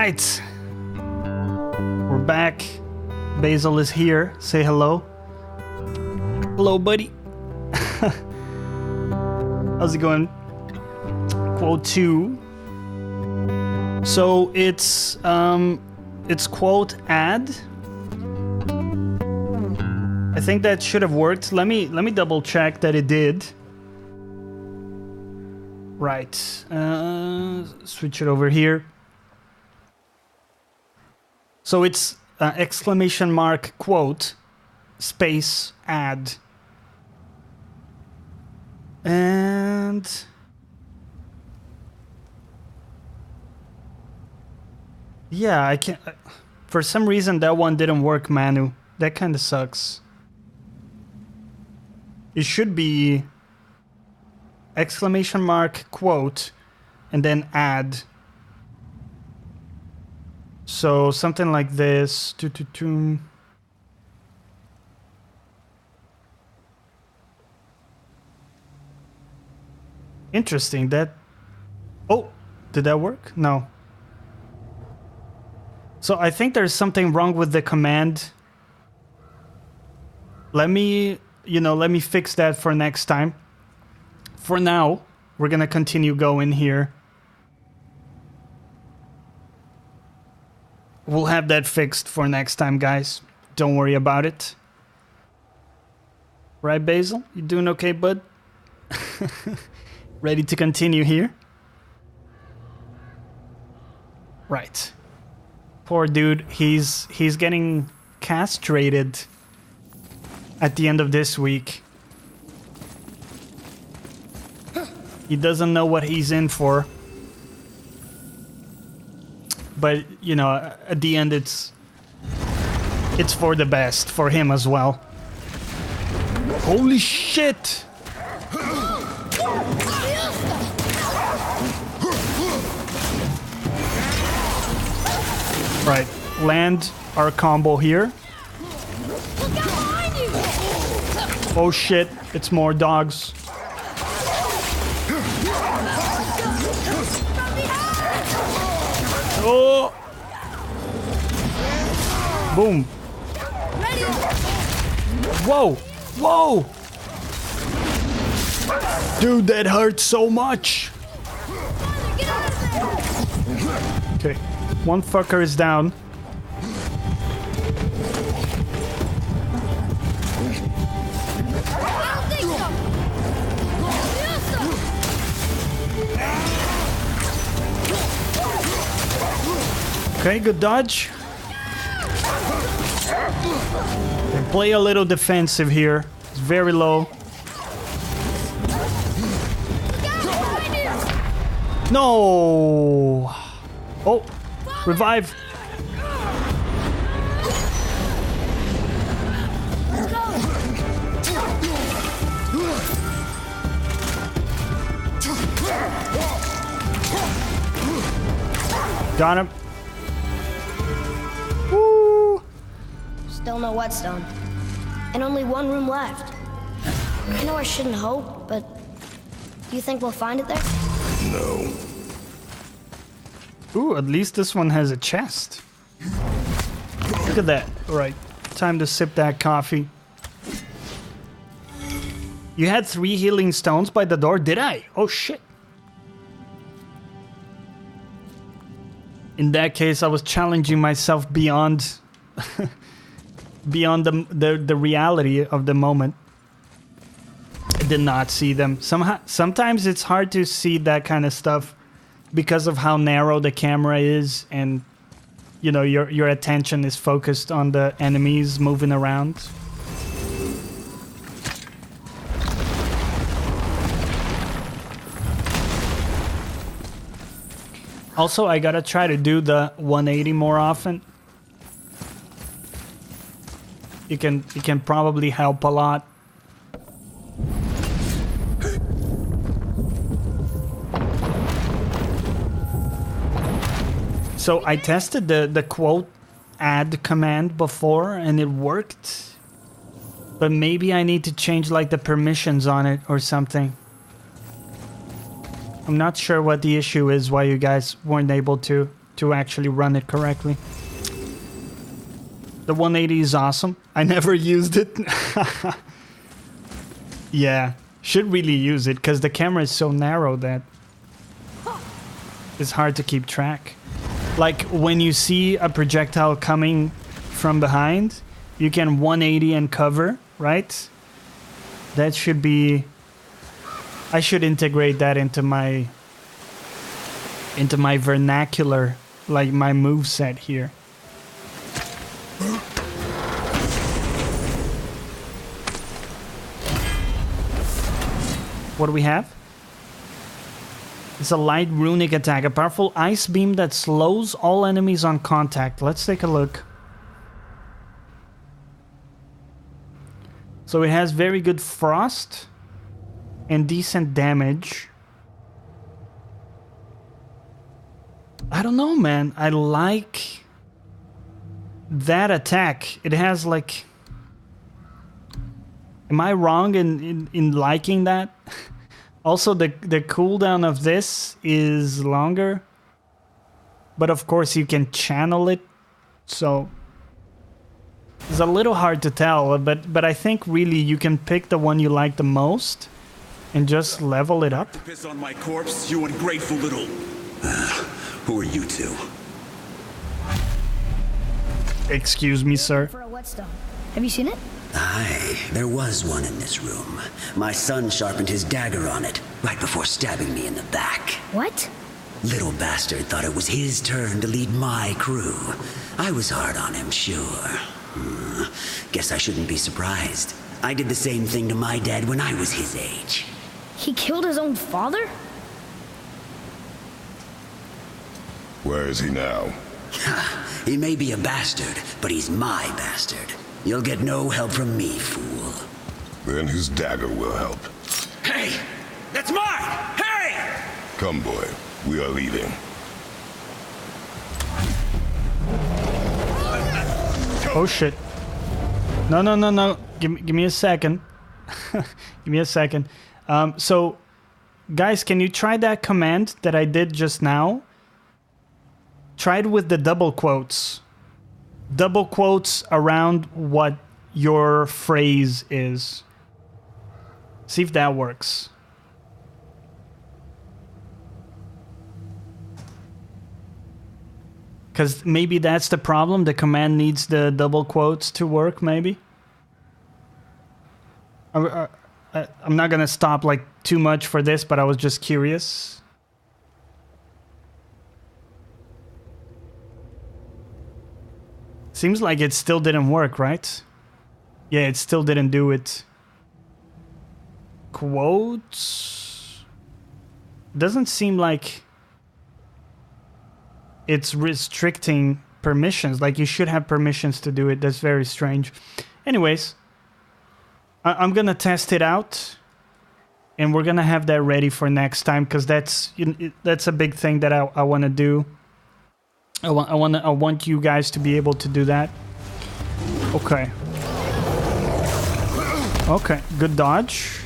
right. We're back. Basil is here. Say hello. Hello, buddy. How's it going? Quote 2. So it's quote add. I think that should have worked. Let me double check that it did. Right. Switch it over here. So it's exclamation mark quote space add. And yeah, I can't. For some reason, that one didn't work, Manu. That kind of sucks. It should be exclamation mark quote and then add. So something like this. Interesting. That. Oh, did that work? No. So I think there's something wrong with the command. Let me fix that for next time. For now, we're gonna continue going here. We'll have that fixed for next time, guys. Don't worry about it. Right, Basil? You doing okay, bud? Ready to continue here? Right. Poor dude, he's getting castrated at the end of this week. He doesn't know what he's in for. But, you know, at the end it's for the best for him as well. Holy shit! Right, land our combo here. Oh shit, it's more dogs. Oh! Boom. Whoa! Whoa! Dude, that hurts so much. Okay, one fucker is down. Okay, good dodge. They play a little defensive here. It's very low. No! Oh, revive. Got him. Woo! Still no whetstone. And only one room left. I know I shouldn't hope, but do you think we'll find it there? No. Ooh, at least this one has a chest. Look at that. Alright, time to sip that coffee. You had 3 healing stones by the door, did I? Oh shit. In that case, I was challenging myself beyond beyond the reality of the moment. I did not see them. Sometimes it's hard to see that kind of stuff because of how narrow the camera is, and you know your attention is focused on the enemies moving around. Also, I gotta try to do the 180 more often. It can probably help a lot. So I tested the quote add command before and it worked. But maybe I need to change like the permissions on it or something. I'm not sure what the issue is, why you guys weren't able to to actually run it correctly. The 180 is awesome. I never used it. Yeah, should really use it because the camera is so narrow that it's hard to keep track. Like when you see a projectile coming from behind, you can 180 and cover, right? That should be... I should integrate that into my vernacular, like my moveset here. What do we have? It's a light runic attack, a powerful ice beam that slows all enemies on contact. Let's take a look. So it has very good frost and decent damage. I don't know, man. I like that attack. It has like... Am I wrong in liking that? Also, the cooldown of this is longer. But of course you can channel it. So it's a little hard to tell. But I think really you can pick the one you like the most and just level it up. Piss on my corpse, you ungrateful little... who are you two? Excuse me, sir. For a whetstone. Have you seen it? Aye, there was one in this room. My son sharpened his dagger on it, right before stabbing me in the back. What? Little bastard thought it was his turn to lead my crew. I was hard on him, sure. Guess I shouldn't be surprised. I did the same thing to my dad when I was his age. He killed his own father? Where is he now? He may be a bastard, but he's my bastard. You'll get no help from me, fool. Then his dagger will help. Hey! That's mine! Hey! Come, boy. We are leaving. Oh shit. No. Give me a second. Give me a second. So, guys, can you try that command that I did just now? Try it with the double quotes. Double quotes around what your phrase is. See if that works. Because maybe that's the problem. The command needs the double quotes to work, maybe. I'm not going to stop like too much for this, but I was just curious. Seems like it still didn't work, right? Yeah, it still didn't do it. Quotes? Doesn't seem like it's restricting permissions. Like you should have permissions to do it. That's very strange. Anyways, I'm gonna test it out, and we're gonna have that ready for next time because that's a big thing that I want to do. I want you guys to be able to do that. Okay. Okay, good dodge.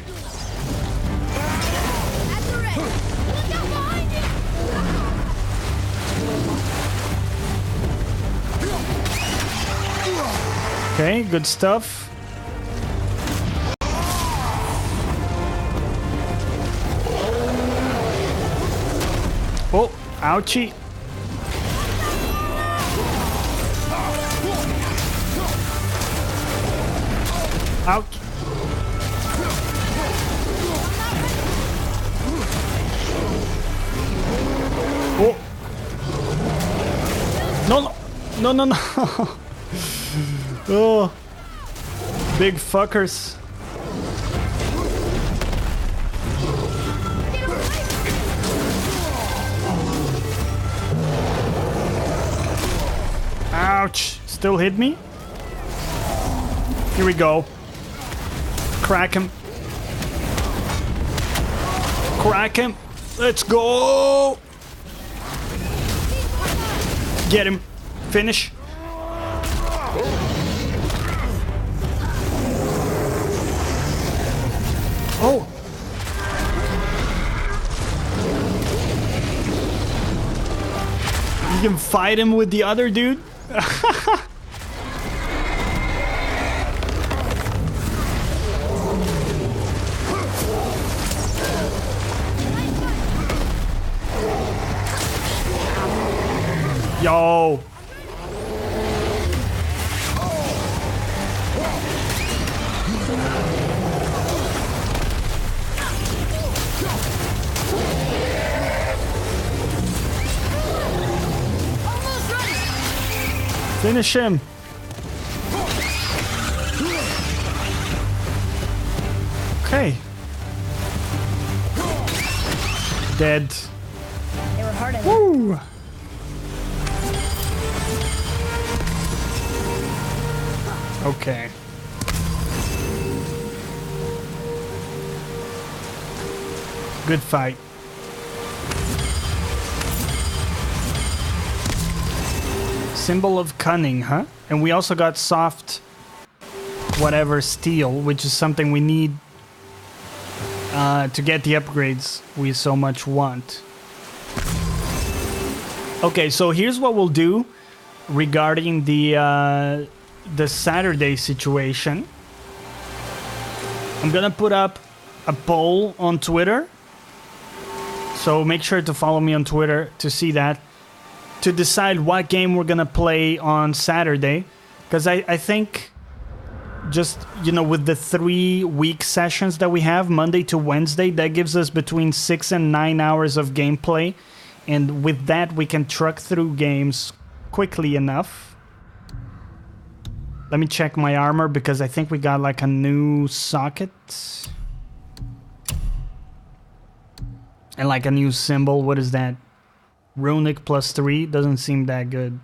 Okay, good stuff. Oh, ouchie. Ouch. Oh. No. Oh. Big fuckers. Ouch. Still hit me? Here we go. Crack him. Crack him. Let's go. Get him. Finish. Oh. You can fight him with the other dude? Yo. Finish him. Okay. Dead. They were hard. Woo! Okay. Good fight. Symbol of cunning, huh? And we also got soft whatever steel, which is something we need to get the upgrades we so much want. Okay, so here's what we'll do regarding the Saturday situation. I'm gonna put up a poll on Twitter, so make sure to follow me on Twitter to see that, to decide what game we're gonna play on Saturday, because I think just, you know, with the 3-week sessions that we have, Monday to Wednesday, that gives us between 6 and 9 hours of gameplay, and with that we can truck through games quickly enough. Let me check my armor, because I think we got like a new socket and like a new symbol. What is that? Runic +3 doesn't seem that good.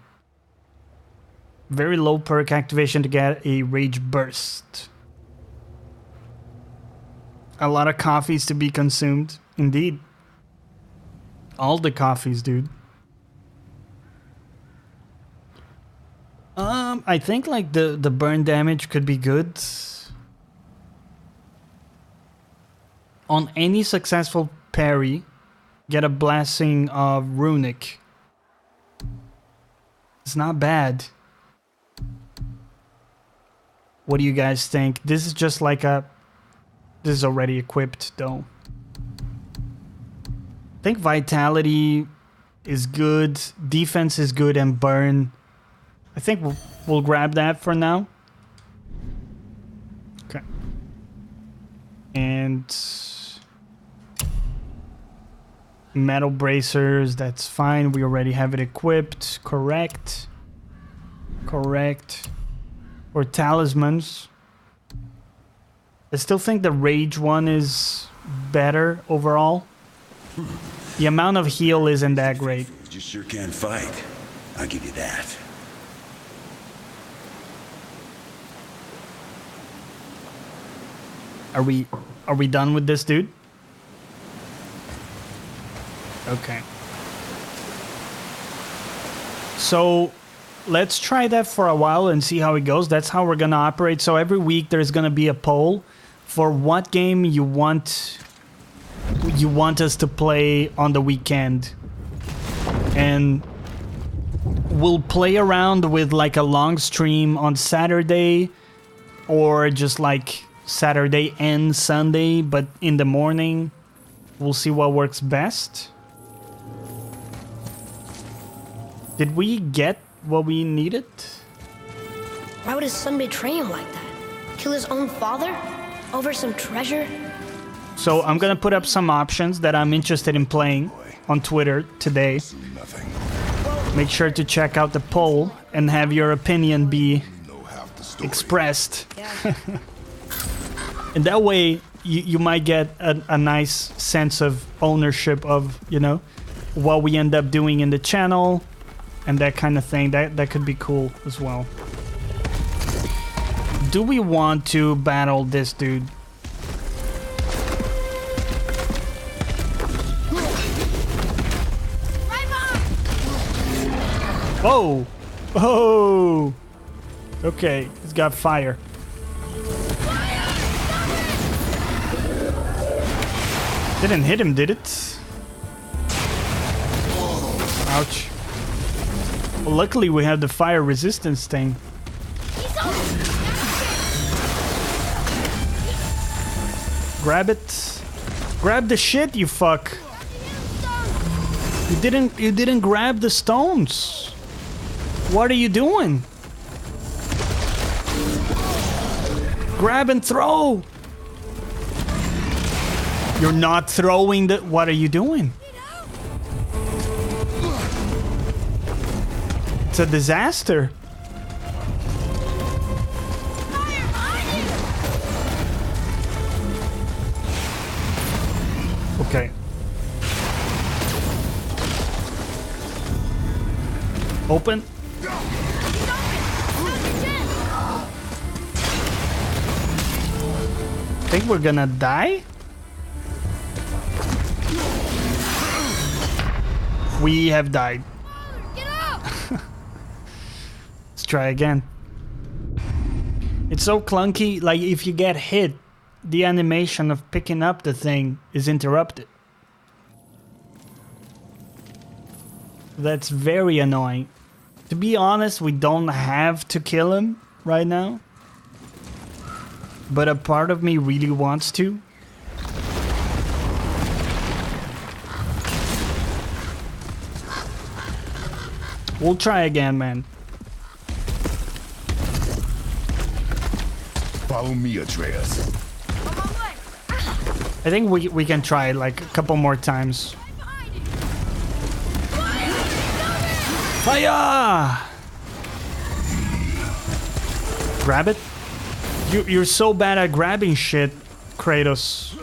Very low perk activation to get a rage burst. A lot of coffees to be consumed. Indeed. All the coffees, dude. I think like the burn damage could be good. On any successful parry, get a blessing of Runic. It's not bad. What do you guys think? This is just like a... This is already equipped though. I think Vitality is good, defense is good, and burn. I think we'll grab that for now. Okay. And metal bracers, that's fine. We already have it equipped. Correct. Correct. Or talismans. I still think the rage one is better overall. The amount of heal isn't that great. You sure can fight. I'll give you that. Are we done with this dude? Okay. So let's try that for a while and see how it goes. That's how we're gonna operate. So every week there's gonna be a poll for what game you want us to play on the weekend. And we'll play around with like a long stream on Saturday, or just like Saturday and Sunday, but in the morning. We'll see what works best. Did we get what we needed? Why would his son betray him like that? Kill his own father? Over some treasure? So I'm gonna put up some options that I'm interested in playing on Twitter today. Make sure to check out the poll and have your opinion be expressed. And that way you might get a nice sense of ownership of, you know, what we end up doing in the channel and that kind of thing. That could be cool as well. Do we want to battle this dude? Whoa! Oh! Okay, he's got fire. Didn't hit him, did it? Ouch. Well, luckily we have the fire resistance thing. Grab it. Grab the shit, you fuck. You didn't grab the stones. What are you doing? Grab and throw. You're not throwing the... What are you doing? It's a disaster. Okay. Open. Think we're gonna die? We have died. Let's try again. It's so clunky, like if you get hit, the animation of picking up the thing is interrupted. That's very annoying. To be honest, we don't have to kill him right now. But a part of me really wants to. We'll try again, man. Follow me, Atreus. I think we can try it like a couple more times. Fire! Grab it? You're so bad at grabbing shit, Kratos.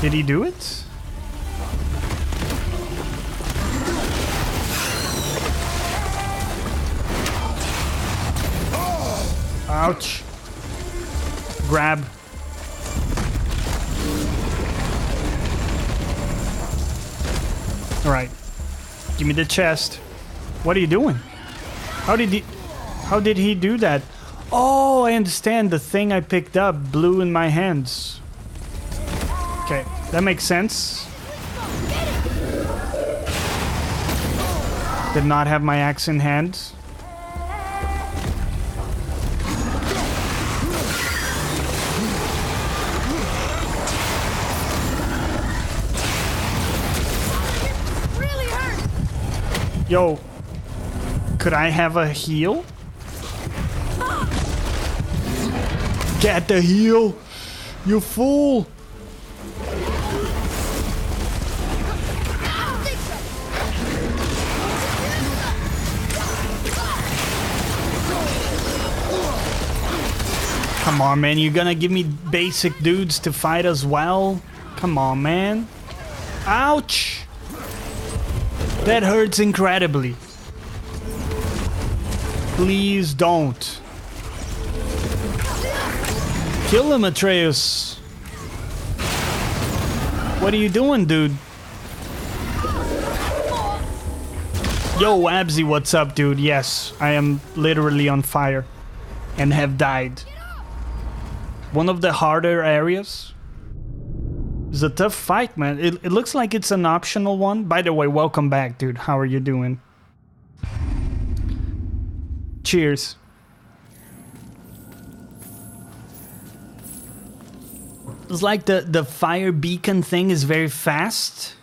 Did he do it? Ouch. Grab. All right. Give me the chest. What are you doing? How did he do that? Oh, I understand. The thing I picked up blew in my hands. Okay, that makes sense. Did not have my axe in hand. Yo, could I have a heal? Get the heal, you fool! Come on, man, you're gonna give me basic dudes to fight as well? Come on, man. Ouch! That hurts incredibly. Please don't. Kill him, Atreus. What are you doing, dude? Yo, Abzy, what's up, dude? Yes, I am literally on fire and have died. One of the harder areas. It's a tough fight, man. It looks like it's an optional one. By the way, welcome back, dude. How are you doing? Cheers. It's like the fire beacon thing is very fast.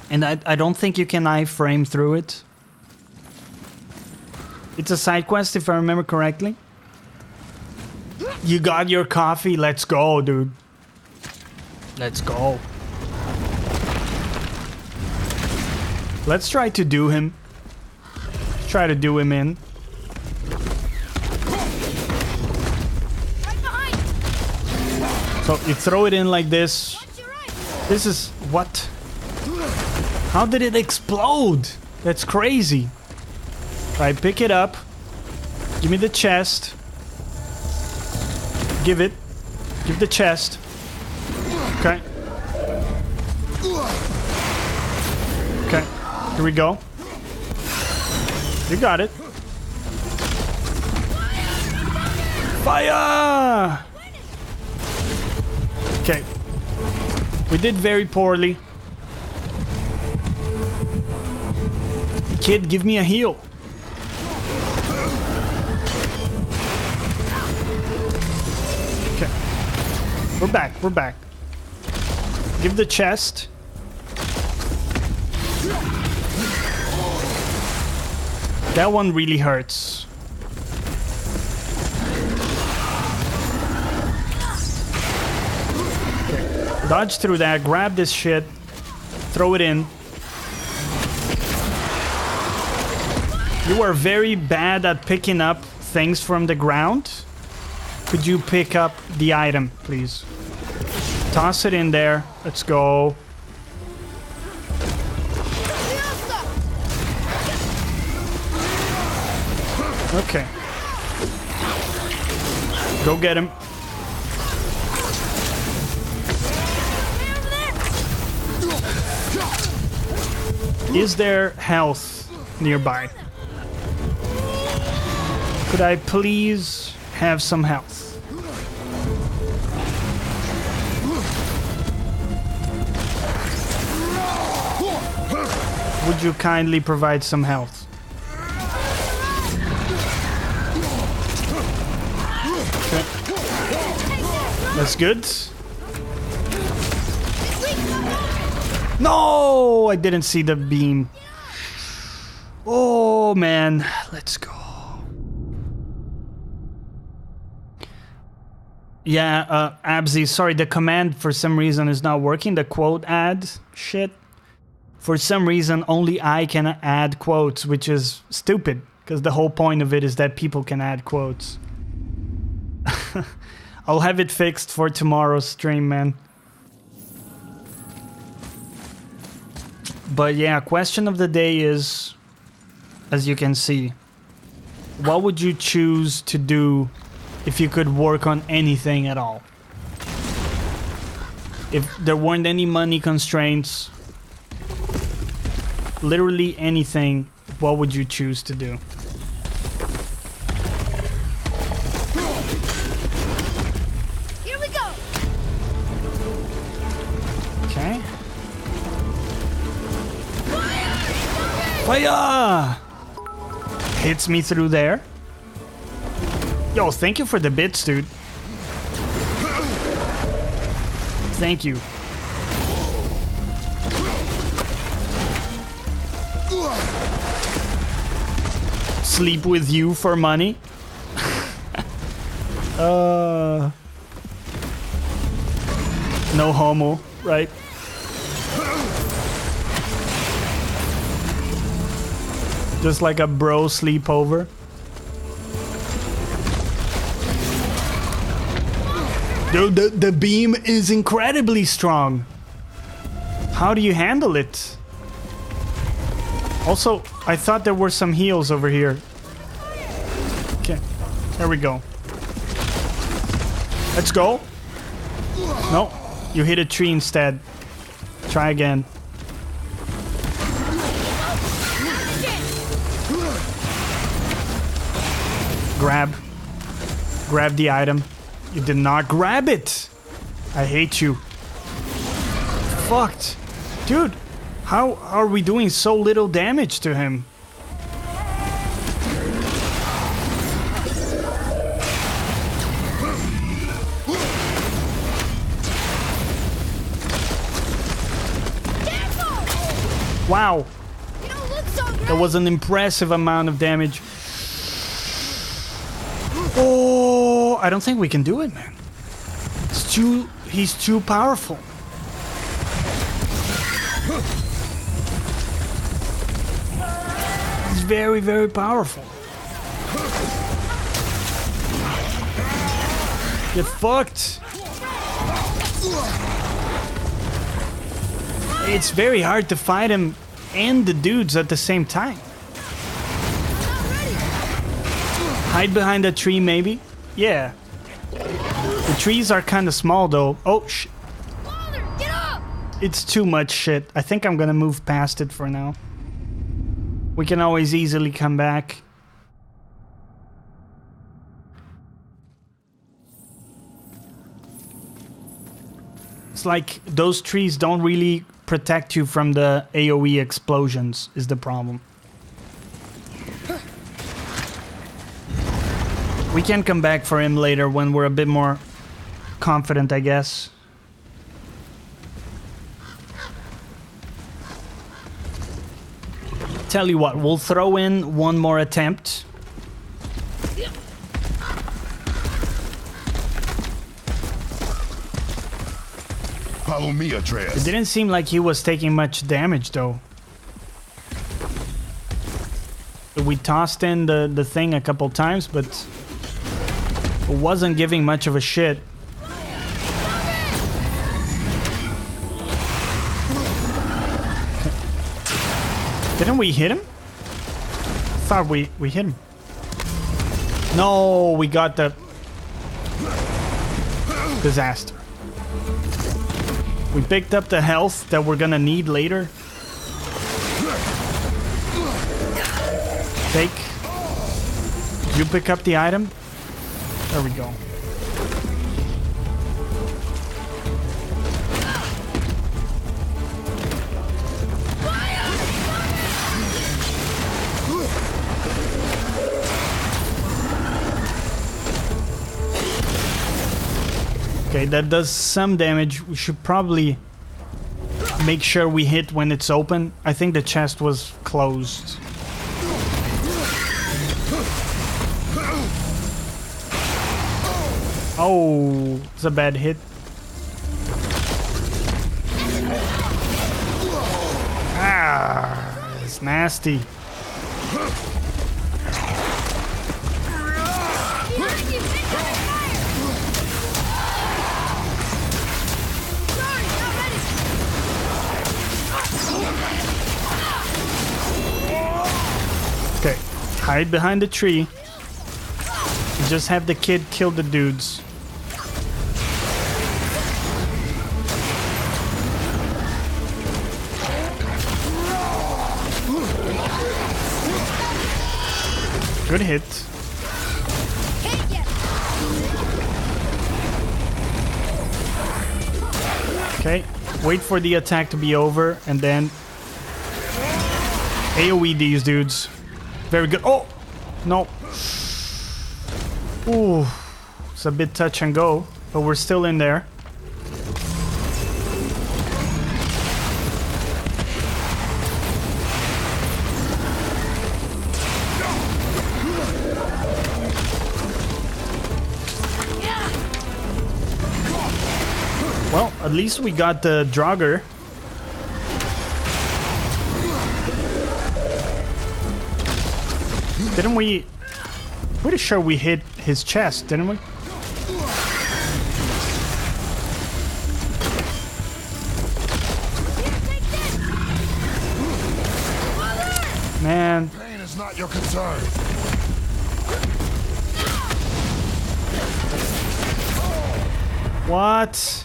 And I don't think you can iframe through it. It's a side quest, if I remember correctly. You got your coffee? Let's go, dude. Let's go. Let's try to do him. Let's try to do him in. So you throw it in like this. This is... what? How did it explode? That's crazy. Alright, pick it up. Give me the chest. Give it. Give the chest. Okay. Okay. Here we go. You got it. Fire! Okay. We did very poorly. Kid, give me a heal. Okay. We're back. We're back. Give the chest. That one really hurts. Okay. Dodge through that. Grab this shit. Throw it in. You are very bad at picking up things from the ground. Could you pick up the item, please? Toss it in there. Let's go. Okay. Go get him. Is there health nearby? Could I please have some health? Would you kindly provide some health? Okay. That's good. No, I didn't see the beam. Oh man, let's go. Yeah, Abzy, sorry, the command for some reason is not working. The quote add shit. For some reason, only I can add quotes, which is stupid, because the whole point of it is that people can add quotes. I'll have it fixed for tomorrow's stream, man. But yeah, question of the day is, as you can see, what would you choose to do if you could work on anything at all? If there weren't any money constraints, literally anything, what would you choose to do? Here we go. Okay. Fire! Hits me through there. Yo, thank you for the bits, dude. Thank you. Sleep with you for money? No homo, right? Just like a bro sleepover. Dude, the beam is incredibly strong. How do you handle it? Also, I thought there were some heals over here. Okay, there we go. Let's go. No, you hit a tree instead. Try again. Grab the item. You did not grab it. I hate you. Fucked. Dude, how are we doing so little damage to him? Wow. That was an impressive amount of damage. Oh, I don't think we can do it, man. He's too powerful. He's very, very powerful. Get fucked. It's very hard to fight him and the dudes at the same time. Hide behind a tree, maybe? Yeah. The trees are kind of small, though. Oh, shit. It's too much shit. I think I'm gonna move past it for now. We can always easily come back. It's like those trees don't really protect you from the AoE explosions, is the problem. We can come back for him later when we're a bit more confident, I guess. Tell you what, we'll throw in one more attempt. Follow me, Atreus. It didn't seem like he was taking much damage, though. We tossed in the thing a couple times, but it wasn't giving much of a shit. Didn't we hit him? I thought we hit him. No, we got the disaster. We picked up the health that we're gonna need later. Take. You pick up the item. There we go. Okay, that does some damage. We should probably make sure we hit when it's open. I think the chest was closed. Oh, it's a bad hit. Ah, it's nasty. Okay, hide behind the tree. Just have the kid kill the dudes. Good hit. Okay, wait for the attack to be over and then AoE these dudes. Very good. Oh! No. Ooh. It's a bit touch and go, but we're still in there. Well, at least we got the Draugr. Didn't we? Pretty sure we hit his chest, didn't we? Man. Pain is not your concern. What?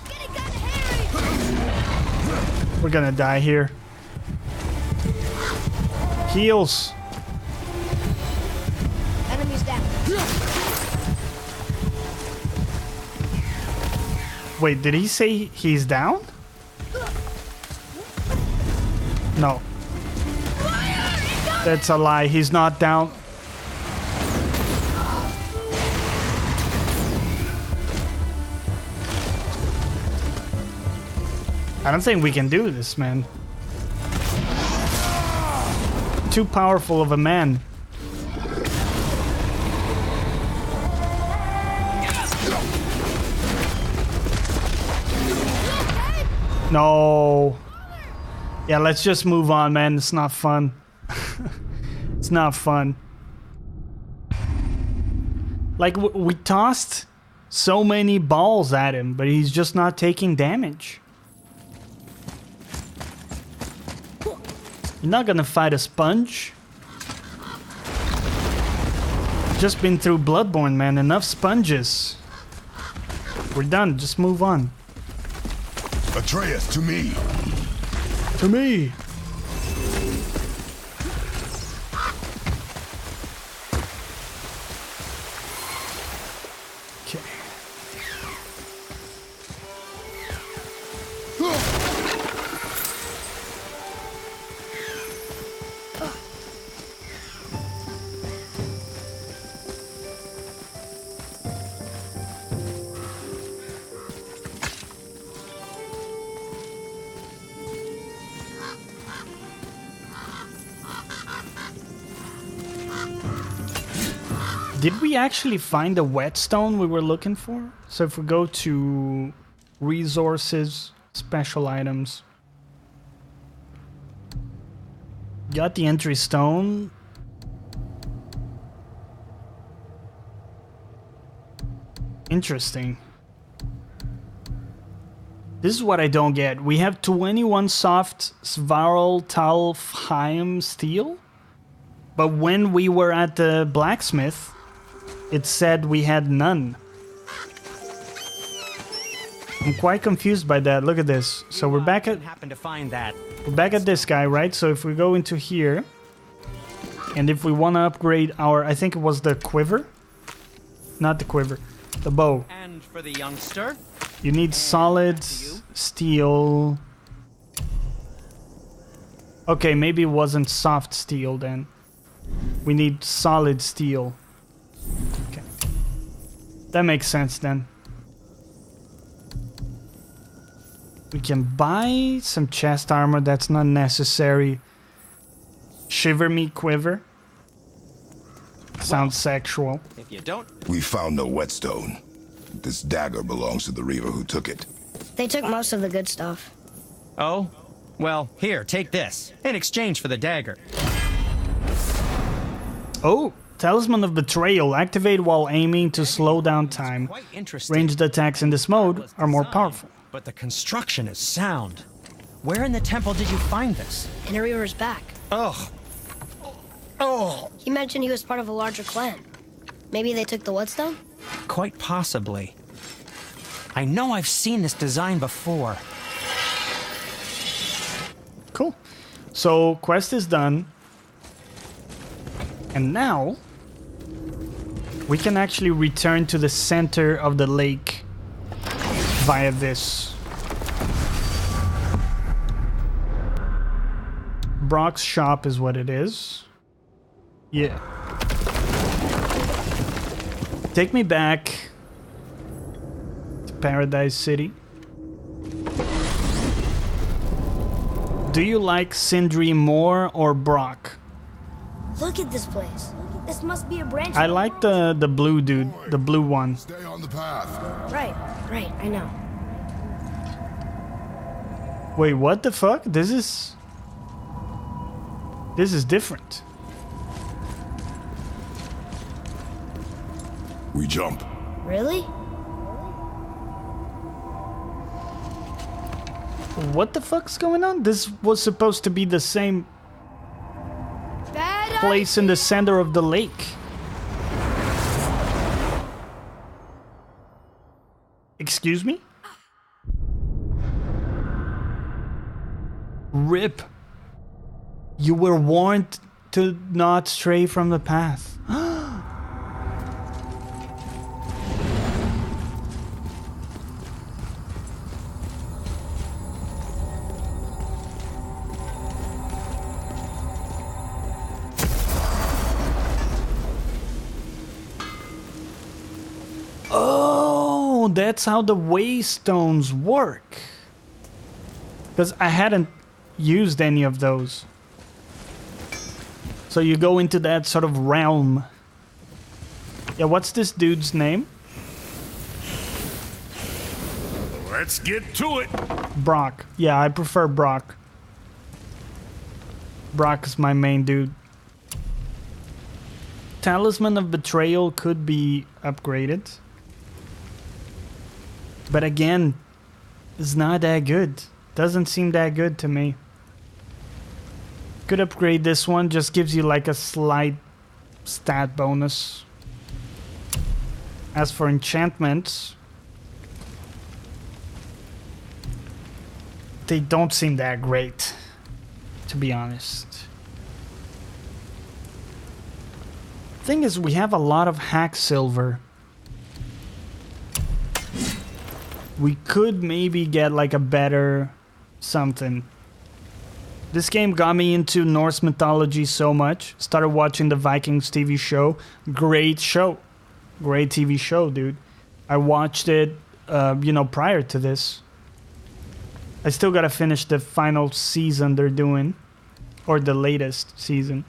We're gonna die here. Heals. Enemies down. Wait, did he say he's down? No. That's a lie. He's not down. I don't think we can do this, man. Too powerful of a man. No. Yeah, let's just move on, man. It's not fun. It's not fun. Like, we tossed so many balls at him, but he's just not taking damage. You're not gonna fight a sponge. Just been through Bloodborne, man. Enough sponges. We're done. Just move on. Atreus, to me. To me. Okay. Did we actually find the whetstone we were looking for? So if we go to resources, special items, got the entry stone. Interesting. This is what I don't get. We have 21 soft Svaraltalfheim steel, but when we were at the blacksmith, it said we had none. I'm quite confused by that. Look at this. So we're back at this guy, right? So if we go into here, and if we want to upgrade our, I think it was the quiver, not the quiver, the bow. And for the youngster, you need solid steel. Okay, maybe it wasn't soft steel then. We need solid steel. Okay, that makes sense then. We can buy some chest armor, that's not necessary. Shiver me quiver. Sounds sexual. if you don't... We found no whetstone. This dagger belongs to the reaver who took it. They took most of the good stuff. Oh? Well, here, take this. In exchange for the dagger. Oh, Talisman of Betrayal. Activate while aiming to slow down time. Quite interesting. Ranged attacks in this mode are more powerful. But the construction is sound. Where in the temple did you find this? In a reaver's back. Ugh. Oh. He mentioned he was part of a larger clan. Maybe they took the whetstone? Quite possibly. I know I've seen this design before. Cool. So, quest is done. And now, we can actually return to the center of the lake via this. Brock's shop is what it is. Yeah. Take me back to Paradise City. Do you like Sindri more or Brock? Look at this place. This must be a branch. I like the blue dude, the blue one. Stay on the path. Right, I know. Wait, what the fuck? This is different. We jump. Really? What the fuck's going on? This was supposed to be the same Bad place in the center of the lake. Excuse me? Rip. You were warned to not stray from the path. Oh, that's how the waystones work. Because I hadn't used any of those. So you go into that sort of realm. Yeah, what's this dude's name? Let's get to it. Brock. Yeah, I prefer Brock. Brock is my main dude. Talisman of Betrayal could be upgraded. But again, it's not that good. Doesn't seem that good to me. Could upgrade this one, just gives you like a slight stat bonus. As for enchantments, they don't seem that great, to be honest. Thing is, we have a lot of hack silver. We could maybe get like a better something. This game got me into Norse mythology so much. Started watching the Vikings TV show. Great show. Great TV show, dude. I watched it, prior to this. I still gotta finish the final season they're doing. Or the latest season.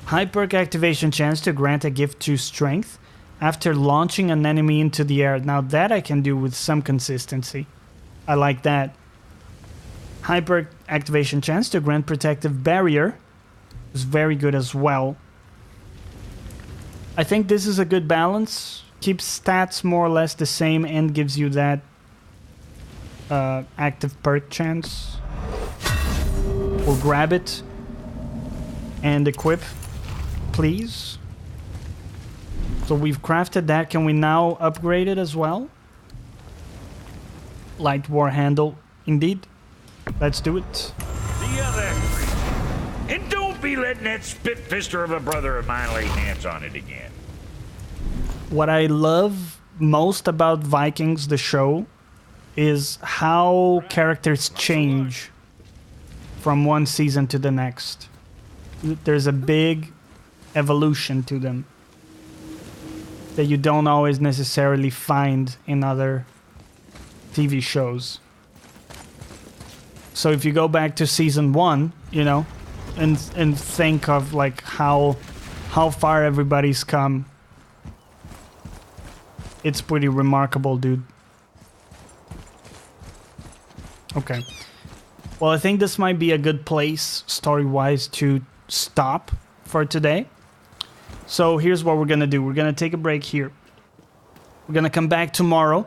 High perk activation chance to grant a gift to strength after launching an enemy into the air. Now that I can do with some consistency. I like that. High perk activation chance to grant protective barrier is very good as well. I think this is a good balance. Keeps stats more or less the same and gives you that active perk chance. We'll grab it and equip, please. So we've crafted that. Can we now upgrade it as well? Light war handle, indeed. Let's do it. See ya then. And don't be letting that spit-fister of a brother of mine lay hands on it again. What I love most about Vikings, the show, is how characters change from one season to the next. There's a big evolution to them that you don't always necessarily find in other TV shows. So if you go back to season 1, you know, and think of like how far everybody's come, it's pretty remarkable, dude. Okay. Well, I think this might be a good place, story-wise, to stop for today. So here's what we're gonna do. We're gonna take a break here. We're gonna come back tomorrow.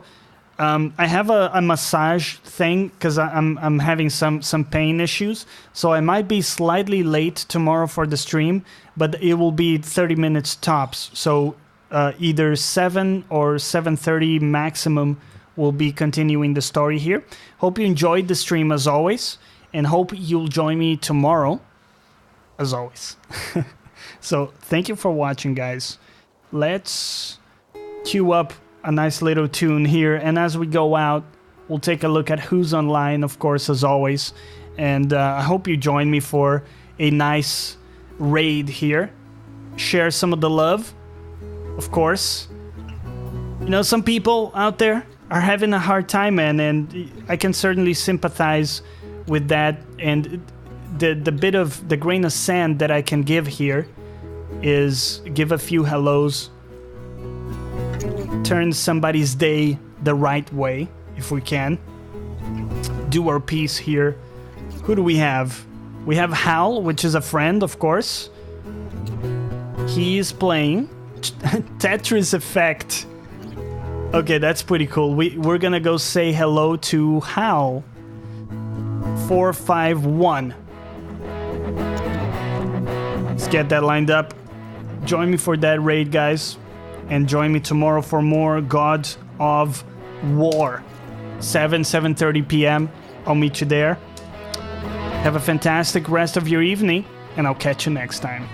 I have a massage thing because I'm having some pain issues, so I might be slightly late tomorrow for the stream, but it will be 30 minutes tops. So either 7 or 7:30 maximum will be continuing the story here. Hope you enjoyed the stream as always, and hope you'll join me tomorrow as always. So thank you for watching, guys. Let's queue up a nice little tune here, and as we go out, we'll take a look at who's online, of course, as always. And I hope you join me for a nice raid here. Share some of the love, of course. You know, some people out there are having a hard time, man, and I can certainly sympathize with that. And the bit of the grain of sand that I can give here is give a few hellos, turn somebody's day the right way, if we can. Do our piece here. Who do we have? We have Hal, which is a friend, of course. He is playing Tetris Effect. Okay, that's pretty cool. We're gonna go say hello to Hal. 451. Let's get that lined up. Join me for that raid, guys. And join me tomorrow for more God of War. 7:30 p.m. I'll meet you there. Have a fantastic rest of your evening, and I'll catch you next time.